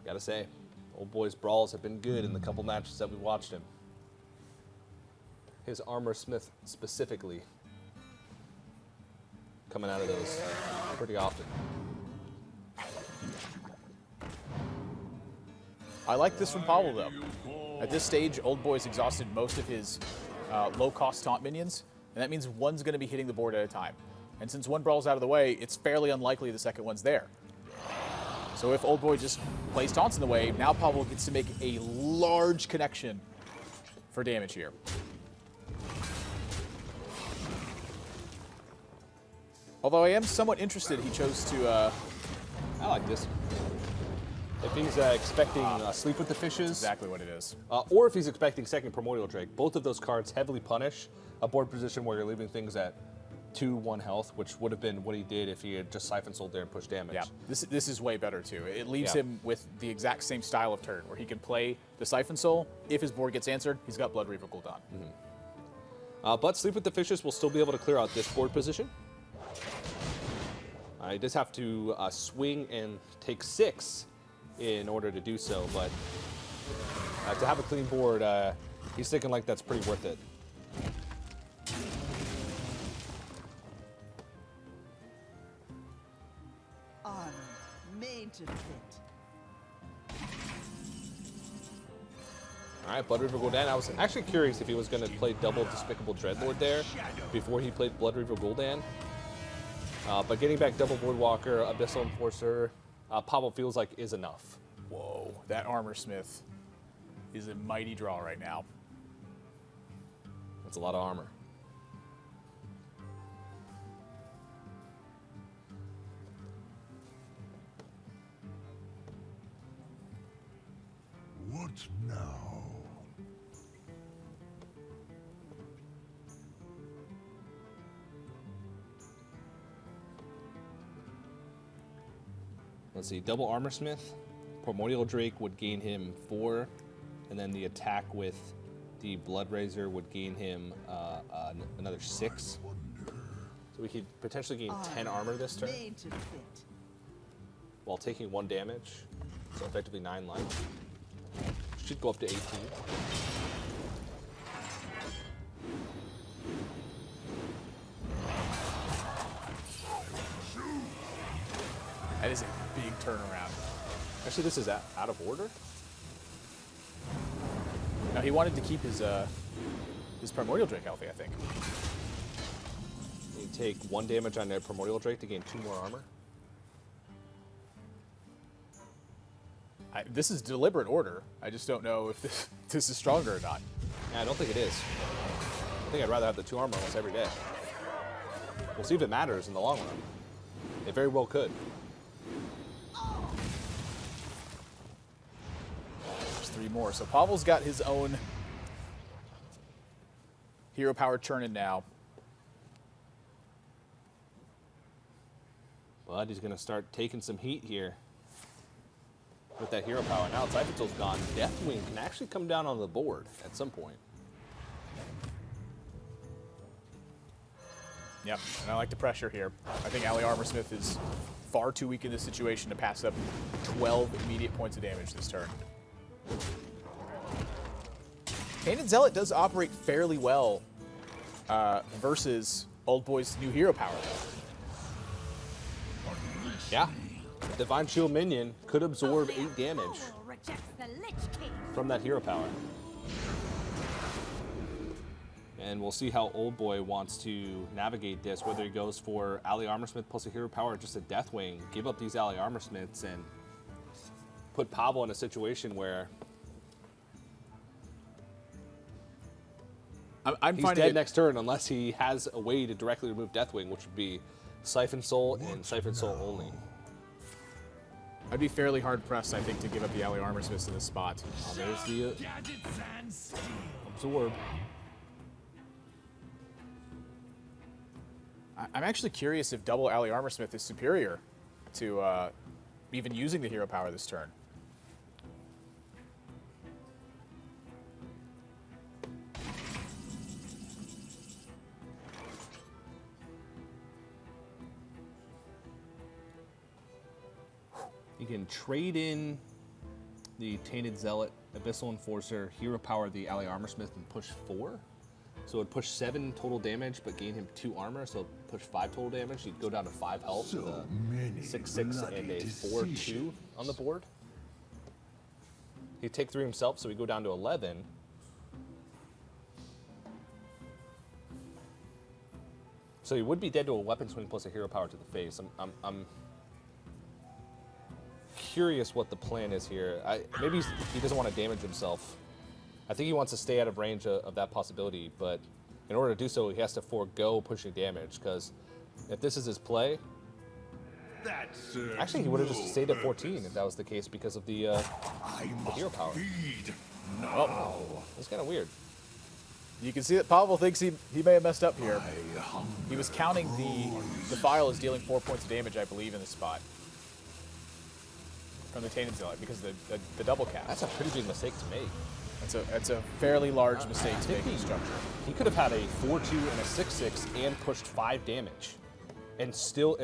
Gotta say, OldBoy's brawls have been good in the couple matches that we watched him. His Armorsmith specifically coming out of those pretty often. I like this from Pavel, though. At this stage, OldBoy's exhausted most of his low-cost taunt minions, and that means one's going to be hitting the board at a time. And since one brawl's out of the way, it's fairly unlikely the second one's there. So if OldBoy just plays taunts in the way, now Pavel gets to make a large connection for damage here. Although I am somewhat interested, he chose to... I like this. If he's expecting Sleep with the Fishes, exactly what it is. or if he's expecting second Primordial Drake, both of those cards heavily punish a board position where you're leaving things at 2-1 health, which would have been what he did if he had just Siphon Souled there and pushed damage. Yeah, this is way better too. It leaves Yeah. him with the exact same style of turn, where he can play the Siphon Soul. If his board gets answered, he's got Blood Reaver Gul'dan. But Sleep with the Fishes will still be able to clear out this board position. He does have to swing and take 6 in order to do so, but to have a clean board, he's thinking like that's pretty worth it. Armor made to fit. All right, Blood Reaver Gul'dan. I was actually curious if he was going to play double Despicable Dreadlord there before he played Blood Reaver Gul'dan. But getting back double Voidwalker, Abyssal Enforcer, Pavel feels like is enough. Whoa, that Armorsmith is a mighty draw right now. That's a lot of armor. What now? Let's see, double Armorsmith. Primordial Drake would gain him 4, and then the attack with the Blood Razor would gain him another 6. We could potentially gain 10 armor this turn Made to fit. while taking 1 damage. So effectively 9 life. Should go up to 18. That is a big turnaround. Actually, this is out of order. Now he wanted to keep his Primordial Drake healthy, I think. You take 1 damage on their Primordial Drake to gain 2 more armor. This is deliberate order. I just don't know if this is stronger or not. Yeah, I don't think it is. I think I'd rather have the 2 armor almost every day. We'll see if it matters in the long run. It very well could. There's 3 more. So Pavel's got his own hero power churning now. But he's going to start taking some heat here with that hero power. Now Siphonsoul's gone. Deathwing can actually come down on the board at some point. Yep, and I like the pressure here. I think Ali Armorsmith is far too weak in this situation to pass up 12 immediate points of damage this turn. Tainted Zealot does operate fairly well versus OldBoy's new hero power. Yeah. Divine Shield minion could absorb 8 damage from that hero power. And we'll see how OldBoy wants to navigate this, whether he goes for Ali Armorsmith plus a hero power or just a Deathwing, give up these Ali Armorsmiths and put Pavel in a situation where I'm he's dead next turn unless he has a way to directly remove Deathwing, which would be Siphon Soul and Siphon Soul only. I'd be fairly hard pressed, I think, to give up the Ali Armorsmiths in this spot. There's the absorb. I'm actually curious if double Ali Armorsmith is superior to even using the hero power this turn. You can trade in the Tainted Zealot, Abyssal Enforcer, hero power the Ali Armorsmith and push 4. So it would push 7 total damage, but gain him 2 armor, so push 5 total damage. He'd go down to 5 health So with a many 6/6 and a bloody 4/2 on the board. He'd take 3 himself, so he'd go down to 11. So he would be dead to a weapon swing plus a hero power to the face. I'm curious what the plan is here. Maybe he doesn't want to damage himself. I think he wants to stay out of range of that possibility, but in order to do so, he has to forego pushing damage, because if this is his play, actually he would have just stayed at 14 if that was the case because of the hero power. Oh, It's kind of weird. you can see that Pavel thinks he may have messed up here. He was counting the file as dealing 4 points of damage, I believe, in this spot. From the Tainted Zealot, because the double cast. That's a pretty big mistake to make. That's a fairly large mistake to make in the structure. He could have had a 4/2 and a 6/6 and pushed 5 damage, and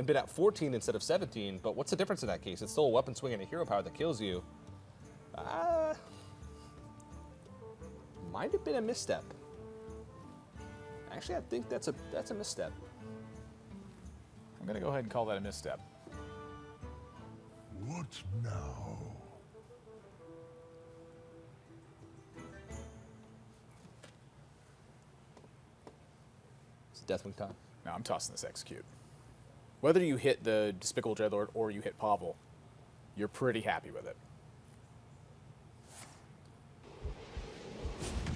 been at 14 instead of 17. But what's the difference in that case? It's still a weapon swing and a hero power that kills you. Might have been a misstep. Actually, I think that's a misstep. I'm gonna go ahead and call that a misstep. What now? It's Deathwing time. Now I'm tossing this execute. Whether you hit the Despicable Dreadlord or you hit Pavel, you're pretty happy with it.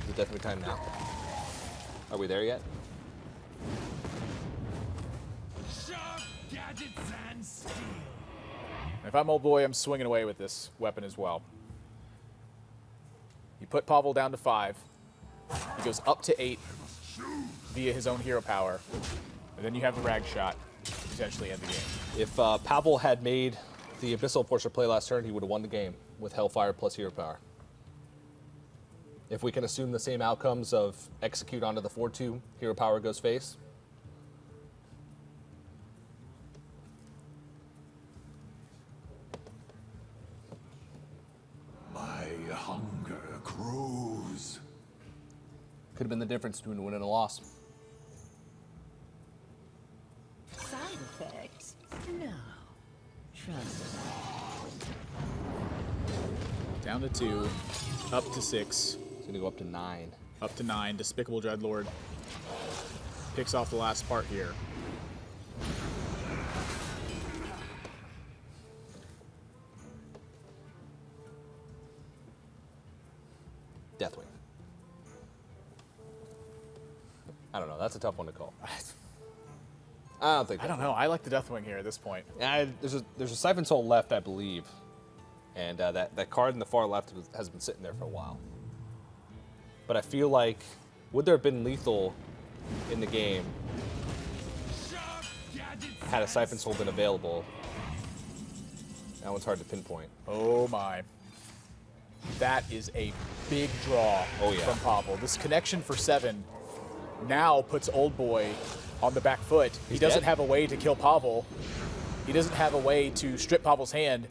Is it Deathwing time now? Are we there yet? Sharp gadgets and steel. If I'm OldBoy, I'm swinging away with this weapon as well. You put Pavel down to 5. He goes up to 8 via his own hero power. And then you have the rag shot to potentially end the game. If Pavel had made the Abyssal Enforcer play last turn, he would have won the game with Hellfire plus hero power. If we can assume the same outcomes of execute onto the 4/2, hero power goes face. Could have been the difference between a win and a loss. Side effects? No. Trust me. Down to 2, up to 6, It's gonna go up to 9. up to 9. Despicable Dreadlord picks off the last part here. Deathwing. I don't know. That's a tough one to call. I don't think. I don't know. I like the Deathwing here at this point. There's a Siphon Soul left, I believe, and that card in the far left has been sitting there for a while. But I feel like, would there have been lethal in the game had a Siphon Soul been available? That one's hard to pinpoint. Oh my. That is a big draw from Pavel. This connection for 7 now puts OldBoy on the back foot. He doesn't have a way to kill Pavel. He doesn't have a way to strip Pavel's hand.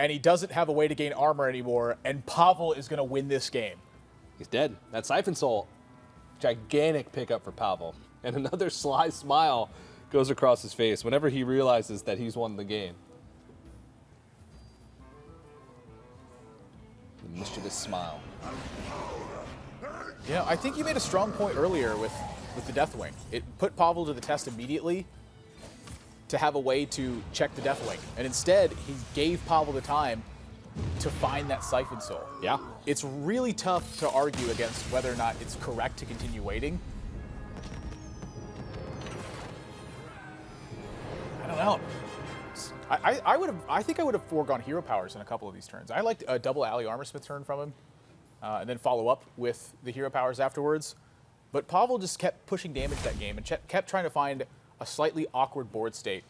And he doesn't have a way to gain armor anymore. And Pavel is going to win this game. He's dead. That Siphon Soul, gigantic pickup for Pavel. And another sly smile goes across his face whenever he realizes that he's won the game. The mischievous smile. You know, I think you made a strong point earlier with the Deathwing. It put Pavel to the test immediately to have a way to check the Deathwing. And instead, he gave Pavel the time to find that Siphon Soul. Yeah. It's really tough to argue against whether or not it's correct to continue waiting. I don't know. I think I would have foregone hero powers in a couple of these turns. I liked a double Alley Armorsmith turn from him, and then follow up with the hero powers afterwards. But Pavel just kept pushing damage that game and kept trying to find a slightly awkward board state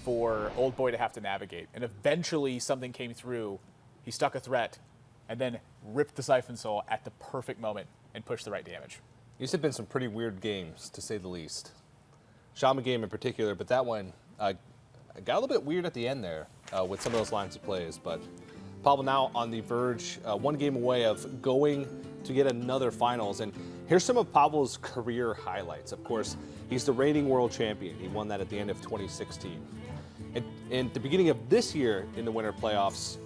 for OldBoy to have to navigate. And eventually something came through. He stuck a threat, and then ripped the Siphon Soul at the perfect moment and pushed the right damage. These have been some pretty weird games, to say the least. Shaman game in particular, but that one got a little bit weird at the end there with some of those lines of plays. But Pavel now on the verge, one game away of going to get another finals. And here's some of Pavel's career highlights. Of course, he's the reigning world champion. He won that at the end of 2016. And at the beginning of this year in the winter playoffs,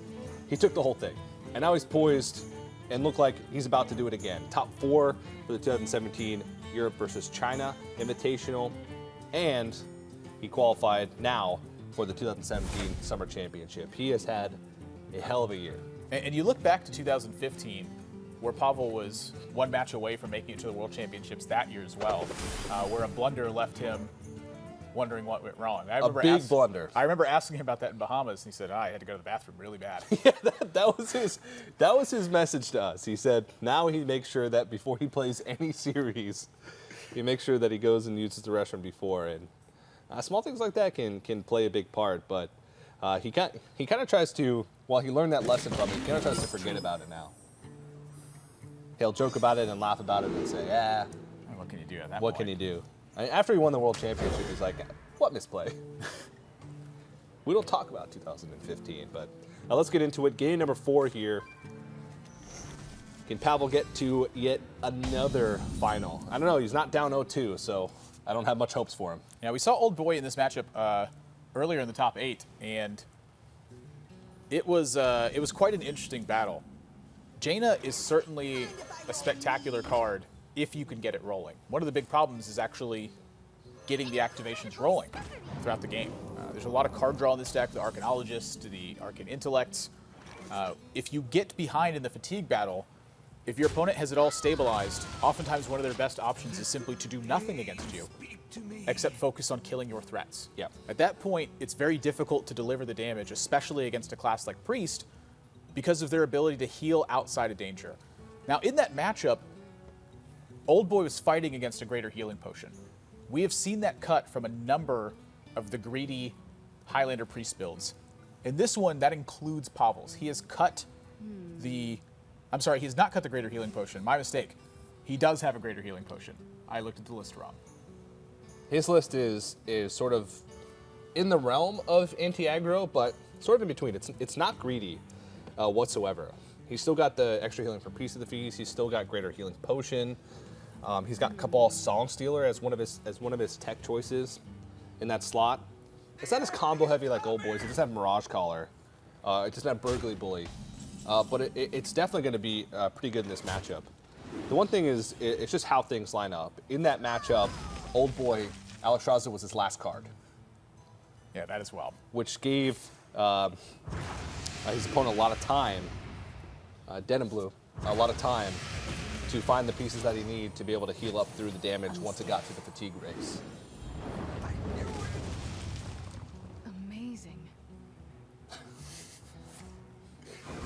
he took the whole thing. And now he's poised and look like he's about to do it again. Top 4 for the 2017 Europe versus China Invitational. And he qualified now for the 2017 Summer Championship. He has had a hell of a year. And you look back to 2015, where Pavel was one match away from making it to the World Championships that year as well, where a blunder left him wondering what went wrong. A big blunder. I remember asking him about that in Bahamas, and he said, I had to go to the bathroom really bad. Yeah, that was his message to us. He said now he makes sure that before he plays any series, he makes sure that he goes and uses the restroom before. And small things like that can play a big part, but he kind of tries to, while he learned that lesson from it, he kind of tries to forget about it now. He'll joke about it and laugh about it and say, yeah, What can you do at that what point? can he do? After he won the World Championship, he's like, what misplay? We don't talk about 2015, but let's get into it. Game number 4 here. Can Pavel get to yet another final? I don't know. He's not down 0-2, so I don't have much hopes for him. Yeah, we saw OldBoy in this matchup earlier in the top 8, and it was quite an interesting battle. Jaina is certainly a spectacular card if you can get it rolling. One of the big problems is actually getting the activations rolling throughout the game. There's a lot of card draw in this deck, the Arcanologist, the Arcane Intellects. If you get behind in the fatigue battle, if your opponent has it all stabilized, oftentimes one of their best options is simply to do nothing against you, except focus on killing your threats. Yeah. At that point, it's very difficult to deliver the damage, especially against a class like Priest, because of their ability to heal outside of danger. Now, in that matchup, OldBoy was fighting against a greater healing potion. We have seen that cut from a number of the greedy Highlander Priest builds. In this one, that includes Pavel's. He has cut he has not cut the greater healing potion. My mistake. He does have a greater healing potion. I looked at the list wrong. His list is sort of in the realm of anti-aggro, but sort of in between. It's not greedy whatsoever. He's still got the extra healing from Priest of the Feast. He's still got greater healing potion. He's got Cabal Song Stealer as one of his tech choices in that slot. It's not as combo heavy like OldBoy's. It doesn't have Mirage Collar. It doesn't have Burglary Bully. But it's definitely going to be pretty good in this matchup. The one thing is, it's just how things line up. In that matchup, OldBoy, Alexstrasza was his last card. Yeah, that as well. Which gave his opponent a lot of time, Dead and Blue, a lot of time to find the pieces that he needed to be able to heal up through the damage once it got to the fatigue race. Amazing.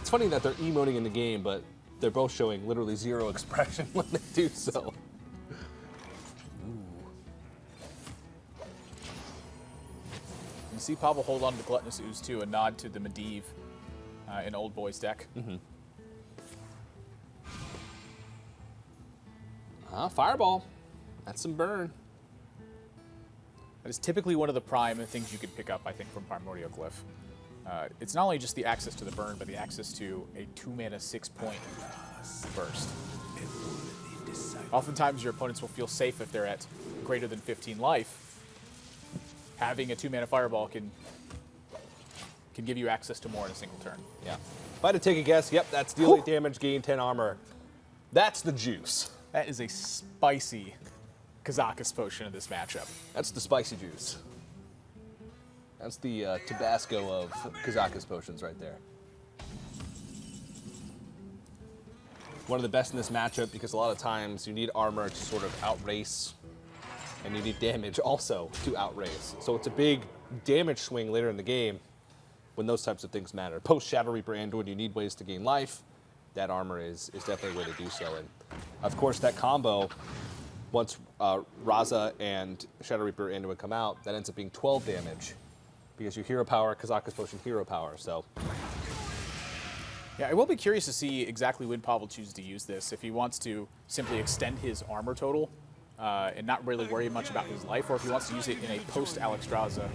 It's funny that they're emoting in the game, but they're both showing literally zero expression when they do so. You see Pavel hold on to the Gluttonous Ooze too, a nod to the Medivh in OldBoy's deck. Fireball. That's some burn. That is typically one of the prime things you could pick up, I think, from Primordial Glyph. It's not only just the access to the burn, but the access to a 2-mana 6-point burst. Oftentimes your opponents will feel safe if they're at greater than 15 life. Having a 2-mana fireball can give you access to more in a single turn. Yeah. If I had to take a guess, yep, that's deal 8 damage, gain 10 armor. That's the juice. That is a spicy Kazakus potion in this matchup. That's the spicy juice. That's the Tabasco of Kazakus potions right there. One of the best in this matchup because a lot of times you need armor to sort of outrace, and you need damage also to outrace. So it's a big damage swing later in the game when those types of things matter. Post Shadow Reaper Anduin, you need ways to gain life. That armor is definitely a way to do so. And of course, that combo, once Raza and Shadow Reaper Anduin come out, that ends up being 12 damage because you hero power, Kazakus Potion hero power. So yeah, I will be curious to see exactly when Pavel chooses to use this. If he wants to simply extend his armor total and not really worry much about his life, or if he wants to use it in a post-Alexstrasza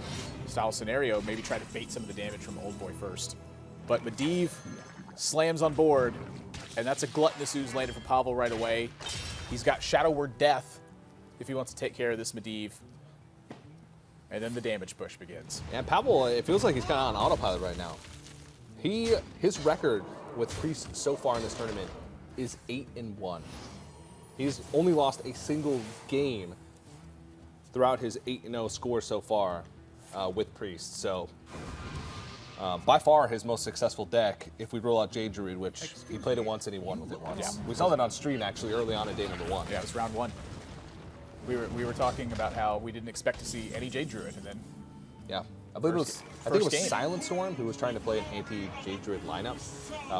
style scenario, maybe try to bait some of the damage from OldBoy first. But Medivh slams on board, and that's a Gluttonous Ooze landed for Pavel right away. He's got Shadow Word Death if he wants to take care of this Medivh. And then the damage push begins. And Pavel, it feels like he's kind of on autopilot right now. His record with Priest so far in this tournament is 8-1. He's only lost a single game throughout his 8-0 score so far with Priest. So by far his most successful deck if we roll out Jade Druid, which he played it once and he won with it once. Yeah. We saw that on stream actually early on in day number 1. Yeah, it was round 1. We were talking about how we didn't expect to see any Jade Druid, and then Yeah. I think it was game. Silent Storm who was trying to play an anti-Jade Druid lineup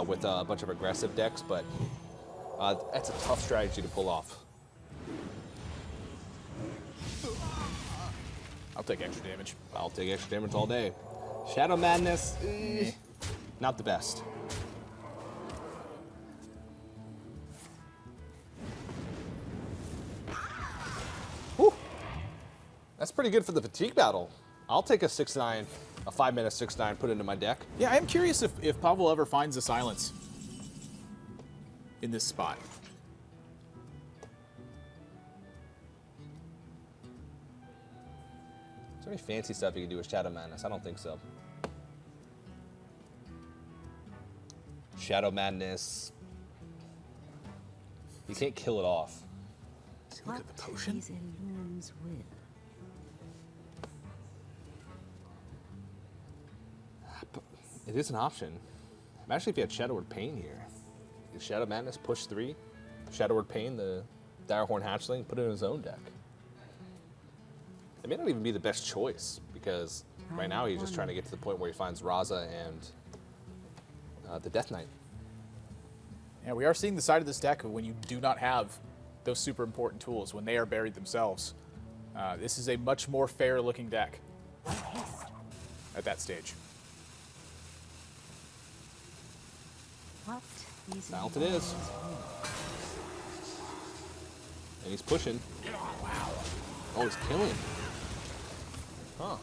with a bunch of aggressive decks, but that's a tough strategy to pull off. I'll take extra damage. I'll take extra damage all day. Shadow Madness, not the best. Whew. That's pretty good for the fatigue battle. I'll take a 6/9, a 5-mana 6/9, put it into my deck. Yeah, I am curious if Pavel ever finds a silence in this spot. Is there any fancy stuff you can do with Shadow Madness? I don't think so. Shadow Madness. You can't kill it off. Look at the potion. These illusions will. It is an option. Imagine if you had Shadow Word Pain here. Shadow Madness, push 3. Shadow Word Pain, the Direhorn Hatchling, put it in his own deck. It may not even be the best choice because right now he's just trying to get to the point where he finds Raza and the Death Knight. Yeah, we are seeing the side of this deck when you do not have those super important tools, when they are buried themselves. This is a much more fair-looking deck at that stage. What is Silent it is. And he's pushing. Wow. Oh, he's killing. Huh.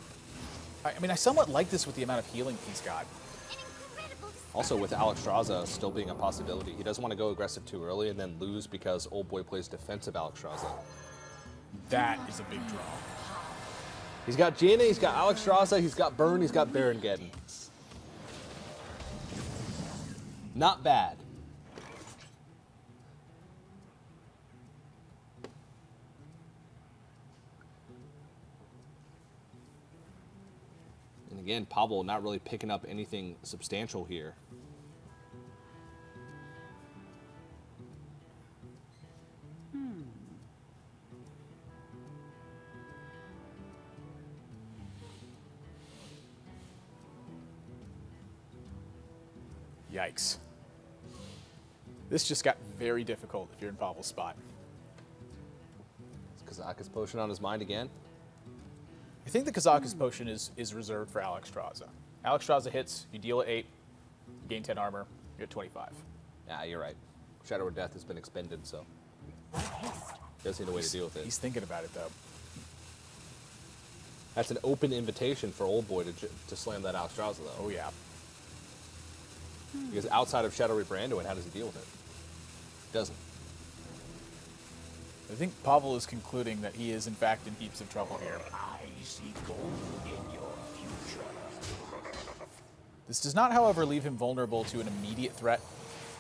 I mean, I somewhat like this with the amount of healing he's got. An incredible Also, with Alexstrasza still being a possibility, he doesn't want to go aggressive too early and then lose because OldBoy plays defensive Alexstrasza. That is a big draw. He's got Jaina, he's got Alexstrasza, he's got Burn, he's got Barongeddon. Not bad. And again, Pavel not really picking up anything substantial here. Yikes. This just got very difficult if you're in Pavel's spot. Is Kazaka's potion on his mind again? I think the Kazaka's potion is reserved for Alexstrasza. Alexstrasza hits, you deal at 8, you gain 10 armor, you're at 25. Yeah, you're right. Shadow of Death has been expended, so does need a way to deal with it. He's thinking about it, though. That's an open invitation for OldBoy to slam that Alexstrasza, though. Oh, yeah. Because outside of Shadow Reaper Anduin, how does he deal with it? Doesn't. I think Pavel is concluding that he is, in fact, in heaps of trouble here. I see gold in your future. This does not, however, leave him vulnerable to an immediate threat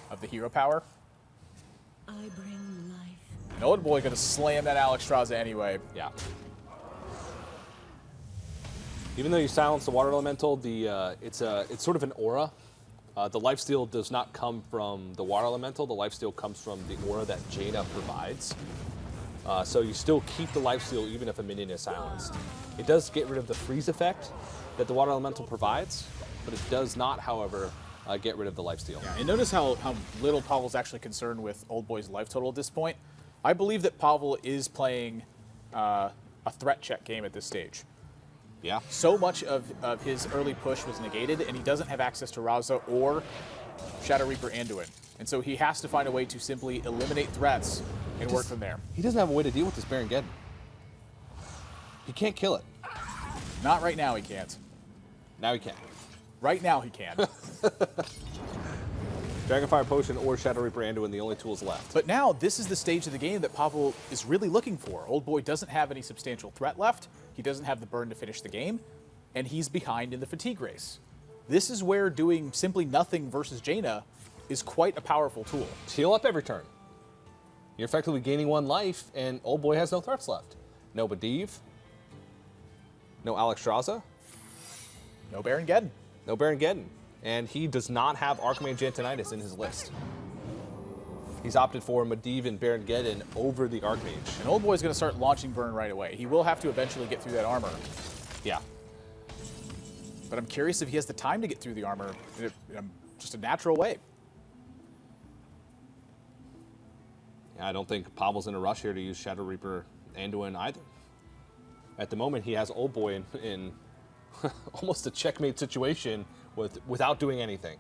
of the hero power. I bring life. And OldBoy going to slam that Alexstrasza anyway. Yeah. Even though you silence the Water Elemental, it's sort of an aura. The lifesteal does not come from the Water Elemental. The lifesteal comes from the aura that Jaina provides. So you still keep the lifesteal even if a minion is silenced. It does get rid of the freeze effect that the Water Elemental provides, but it does not, however, get rid of the lifesteal. Yeah, and notice how little Pavel's actually concerned with OldBoy's life total at this point. I believe that Pavel is playing a threat check game at this stage. Yeah. So much of his early push was negated, and he doesn't have access to Raza or Shadow Reaper Anduin. And so he has to find a way to simply eliminate threats and work from there. He doesn't have a way to deal with this Barongeddon. He can't kill it. Not right now, he can't. Now he can. Right now, he can. Dragonfire Potion or Shadow Reaper Anduin, the only tools left. But now, this is the stage of the game that Pavel is really looking for. OldBoy doesn't have any substantial threat left. He doesn't have the burn to finish the game, and he's behind in the fatigue race. This is where doing simply nothing versus Jaina is quite a powerful tool. Heal up every turn. You're effectively gaining 1 life, and OldBoy has no threats left. No Badiv. No Alexstrasza. No Barongeddon. No Barongeddon. And he does not have Archmage Antonidas in his list. He's opted for Medivh and Barongeddon over the Archmage. And OldBoy's going to start launching burn right away. He will have to eventually get through that armor. Yeah. But I'm curious if he has the time to get through the armor in just a natural way. Yeah, I don't think Pavel's in a rush here to use Shadow Reaper Anduin either. At the moment, he has OldBoy in almost a checkmate situation without doing anything.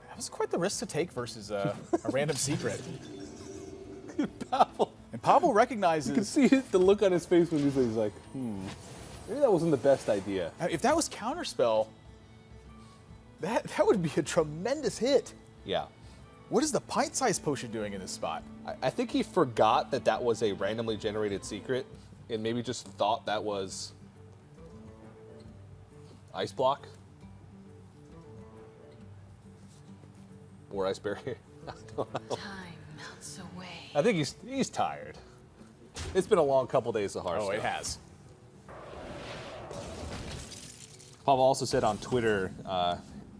That was quite the risk to take versus a random secret. Pavel. And Pavel recognizes... You can see the look on his face when he's like, maybe that wasn't the best idea. If that was Counterspell, that would be a tremendous hit. Yeah. What is the pint-sized potion doing in this spot? I think he forgot that was a randomly generated secret and maybe just thought that was Ice Block or Ice Barrier. I don't know. Time melts away. I think he's tired. It's been a long couple days of Hearthstone. Oh, it has. Pavel also said on Twitter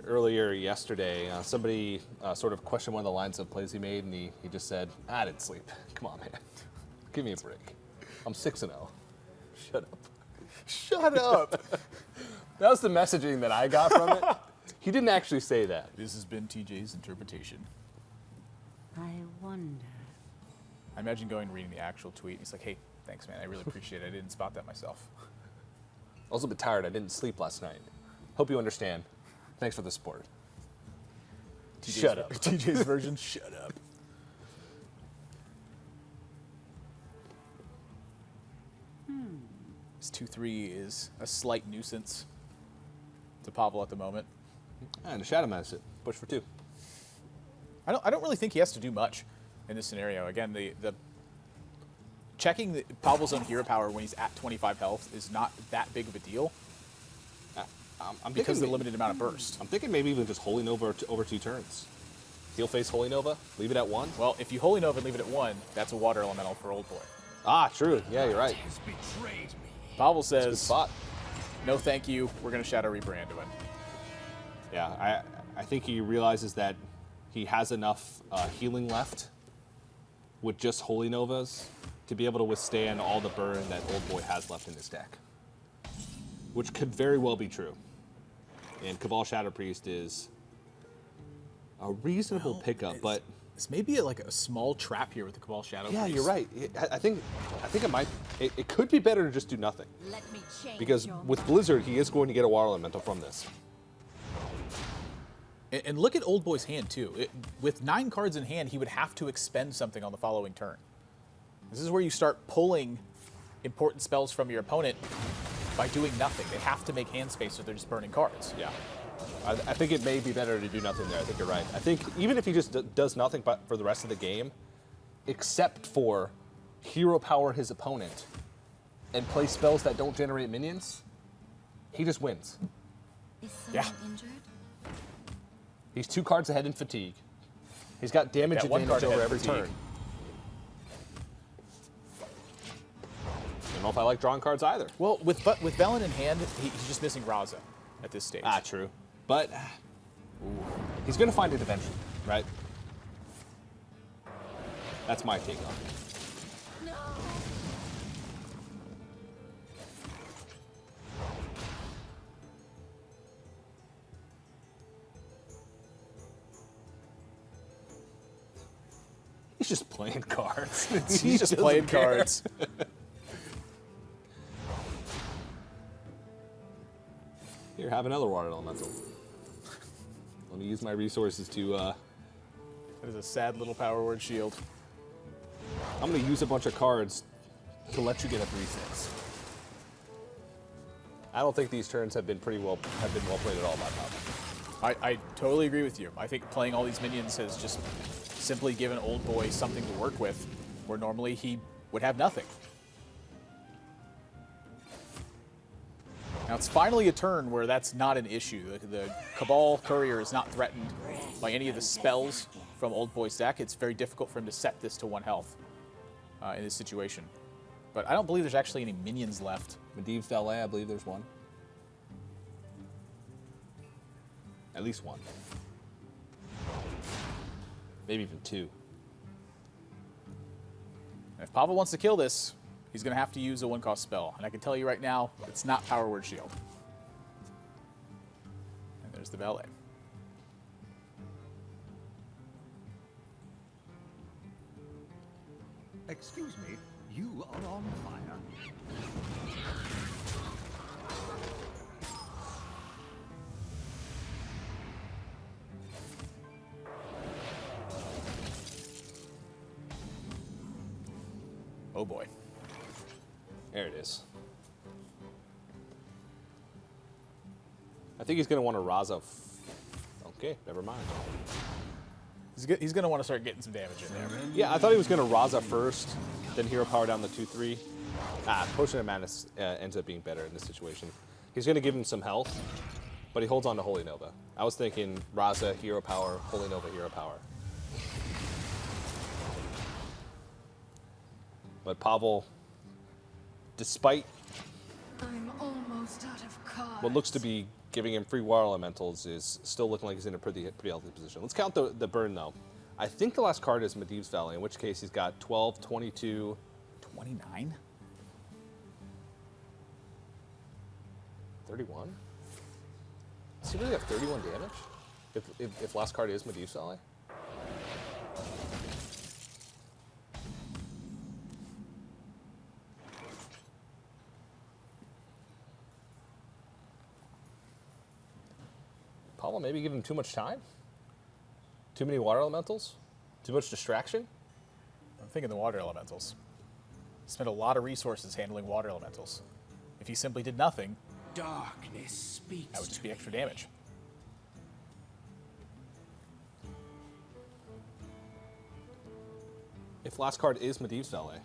earlier yesterday, somebody sort of questioned one of the lines of plays he made, and he just said, I didn't sleep. Come on, man. Give me a break. I'm 6-0. Shut up. Shut up. That was the messaging that I got from it. He didn't actually say that. This has been TJ's interpretation. I wonder. I imagine going and reading the actual tweet. He's like, hey, thanks, man. I really appreciate it. I didn't spot that myself. I was a bit tired. I didn't sleep last night. Hope you understand. Thanks for the support. Shut up. TJ's version, shut up. This 2/3 is a slight nuisance to Pavel at the moment. And a Shadow Medicine. Push for 2. I don't really think he has to do much in this scenario. Again, the checking Pavel's own hero power when he's at 25 health is not that big of a deal I'm because of the thinking limited amount of burst. I'm thinking maybe even just Holy Nova over 2 turns. He'll face Holy Nova, leave it at 1. Well, if you Holy Nova and leave it at 1, that's a water elemental for OldBoy. Ah, true. Yeah, you're right. Has betrayed me. Pavel Good says, spot. no thank you, we're going to Shadow Reaper Anduin. Yeah, I think he realizes that he has enough healing left with just Holy Novas to be able to withstand all the burn that OldBoy has left in his deck. Which could very well be true. And Cabal Shadow Priest is a reasonable pickup, but This may be like a small trap here with the Cabal Shadow yeah, Priest. you're right. I think it might. It could be better to just do nothing Let me change because your with Blizzard, he is going to get a Water Elemental from this. And look at OldBoy's hand, too. With 9 cards in hand, he would have to expend something on the following turn. This is where you start pulling important spells from your opponent by doing nothing. They have to make hand space or they're just burning cards. Yeah. I think it may be better to do nothing there. I think you're right. I think even if he just does nothing but for the rest of the game, except for hero power his opponent and play spells that don't generate minions, he just wins. Is Yeah. someone injured? He's 2 cards ahead in fatigue. He's got damage Yeah, 1 advantage card over ahead in every fatigue. turn. I don't know if I like drawing cards either. Well, with Velen in hand, he's just missing Raza at this stage. Ah, true. But he's going to find it eventually, right? That's my take on it. No. He's just playing cards. He's just playing cards. Here, have another water elemental. Let me use my resources to. That is a sad little power word shield. I'm going to use a bunch of cards to let you get a 3/6. I don't think these turns have been well played at all by Pavel. I totally agree with you. I think playing all these minions has just simply given OldBoy something to work with, where normally he would have nothing. Now, it's finally a turn where that's not an issue. The Cabal Courier is not threatened by any of the spells from OldBoy's deck. It's very difficult for him to set this to 1 health in this situation. But I don't believe there's actually any minions left. Medivh Valet, I believe there's 1. At least 1. Maybe even 2. And if Pavel wants to kill this, he's going to have to use a 1-cost spell. And I can tell you right now, it's not Power Word Shield. And there's the Valet. Excuse me, you are on fire. Oh boy. There it is. I think he's going to want to Raza. Okay, never mind. He's going to want to start getting some damage in there. Yeah, I thought he was going to Raza first, then hero power down the 2/3. Potion of Madness ends up being better in this situation. He's going to give him some health, but he holds on to Holy Nova. I was thinking Raza, hero power, Holy Nova, hero power. But Pavel, despite I'm almost out of cards. what looks to be giving him free water elementals, is still looking like he's in a pretty healthy position. Let's count the burn, though. I think the last card is Medivh's Valley, in which case he's got 12, 22... 29? 31? Does he really have 31 damage? If last card is Medivh's Valley? Pavel, maybe give him too much time? Too many water elementals? Too much distraction? I'm thinking the water elementals. Spent a lot of resources handling water elementals. if he simply did nothing, Darkness speaks. that would just be extra damage. If last card is Medivh's Valet.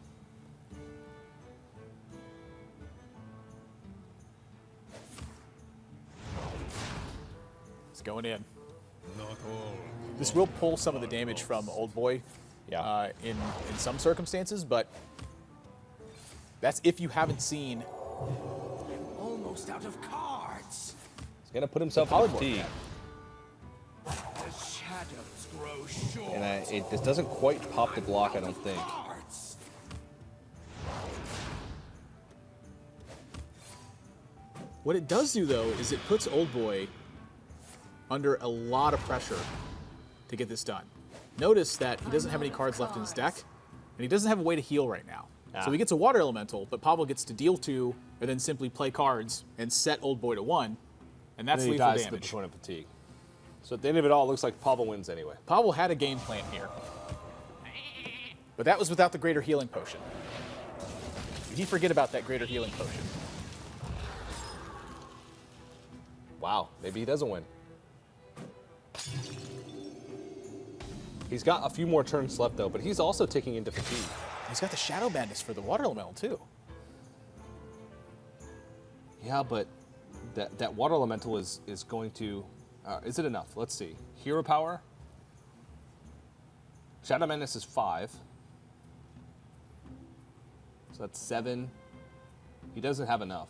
It's going in. Not all. This will pull some of the damage from OldBoy in some circumstances, but that's if you haven't seen. Almost out of cards. He's going to put himself in polymorph fatigue. The shadows grow short. And this doesn't quite pop the block, I don't think. Cards. What it does do, though, is it puts OldBoy under a lot of pressure to get this done. Notice that he doesn't have any cards left in his deck, and he doesn't have a way to heal right now. So he gets a Water Elemental, but Pavel gets to deal 2, and then simply play cards and set OldBoy to 1, and that's And he lethal dies to the damage. point of fatigue. So at the end of it all, it looks like Pavel wins anyway. Pavel had a game plan here, but that was without the Greater Healing Potion. Did he forget about that Greater Healing Potion? Wow, maybe he doesn't win. He's got a few more turns left, though, but he's also taking into fatigue. He's got the Shadow Madness for the Water Elemental, too. Yeah, but that Water Elemental is going to... is it enough? Let's see. Hero Power. Shadow Madness is 5. So that's 7. He doesn't have enough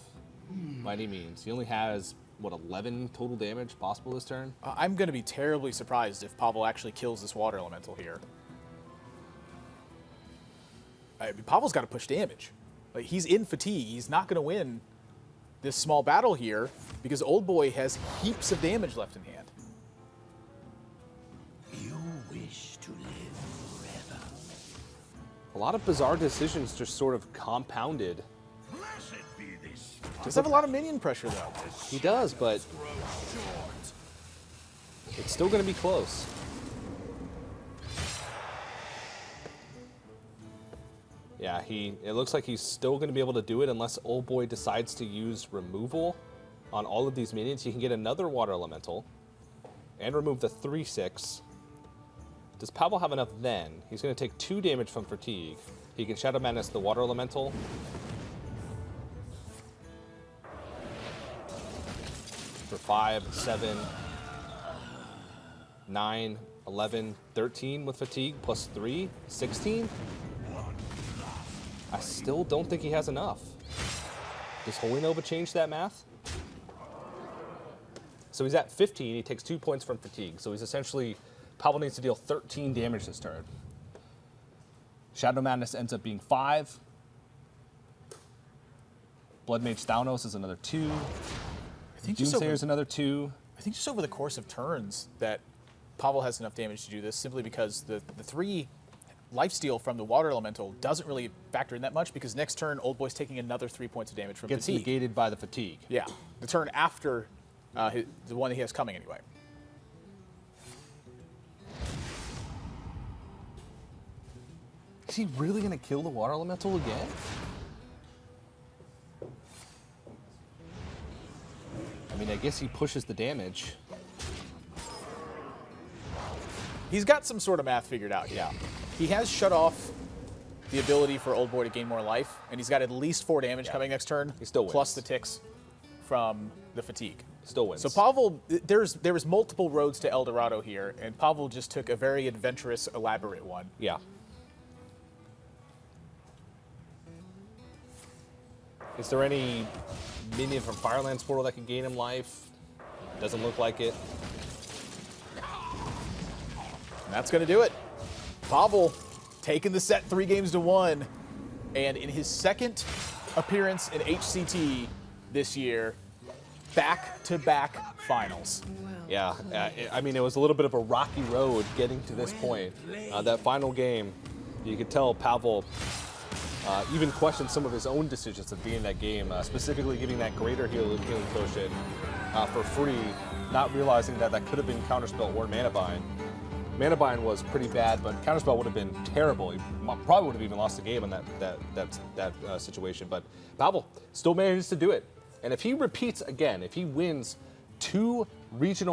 by any means. He only has, what, 11 total damage possible this turn? I'm going to be terribly surprised if Pavel actually kills this Water Elemental here. Pavel's got to push damage. Like, he's in fatigue. He's not going to win this small battle here because OldBoy has heaps of damage left in hand. You wish to live forever. A lot of bizarre decisions just sort of compounded. Blessed be this. Does have a lot of minion pressure, though. He does, but Grow short. it's still going to be close. Yeah, it looks like he's still going to be able to do it unless OldBoy decides to use removal on all of these minions. He can get another Water Elemental and remove the 3/6. Does Pavel have enough then? He's going to take 2 damage from fatigue. He can Shadow Madness the Water Elemental. For 5, 7, 9, 11, 13 with fatigue, plus 3, 16. I still don't think he has enough. Does Holy Nova change that math? So he's at 15, he takes 2 points from fatigue. So he's essentially, Pavel needs to deal 13 damage this turn. Shadow Madness ends up being 5. Blood Mage Thanos is another 2. I think Doomsayer is another 2. I think just over the course of turns that Pavel has enough damage to do this simply because the 3 lifesteal from the Water Elemental doesn't really factor in that much because next turn OldBoy's taking another 3 points of damage from Gets fatigue. negated by the fatigue. Yeah, the turn after the one that he has coming anyway. Is he really going to kill the Water Elemental again? I mean, I guess he pushes the damage. He's got some sort of math figured out, yeah. He has shut off the ability for OldBoy to gain more life, and he's got at least 4 damage coming next turn. He still wins. Plus the ticks from the fatigue. Still wins. So Pavel, there was multiple roads to El Dorado here, and Pavel just took a very adventurous, elaborate one. Yeah. Is there any minion from Firelands Portal that can gain him life? Doesn't look like it. And that's going to do it. Pavel taking the set 3-1, and in his second appearance in HCT this year, back-to-back finals. Yeah, I mean, it was a little bit of a rocky road getting to this point. That final game, you could tell Pavel even questioned some of his own decisions at the end of that game, specifically giving that greater healing potion for free, not realizing that that could have been counterspell or mana bind. Mana Bind was pretty bad, but Counterspell would have been terrible. He probably would have even lost the game in that situation. But Pavel still manages to do it. And if he repeats again, if he wins 2 regional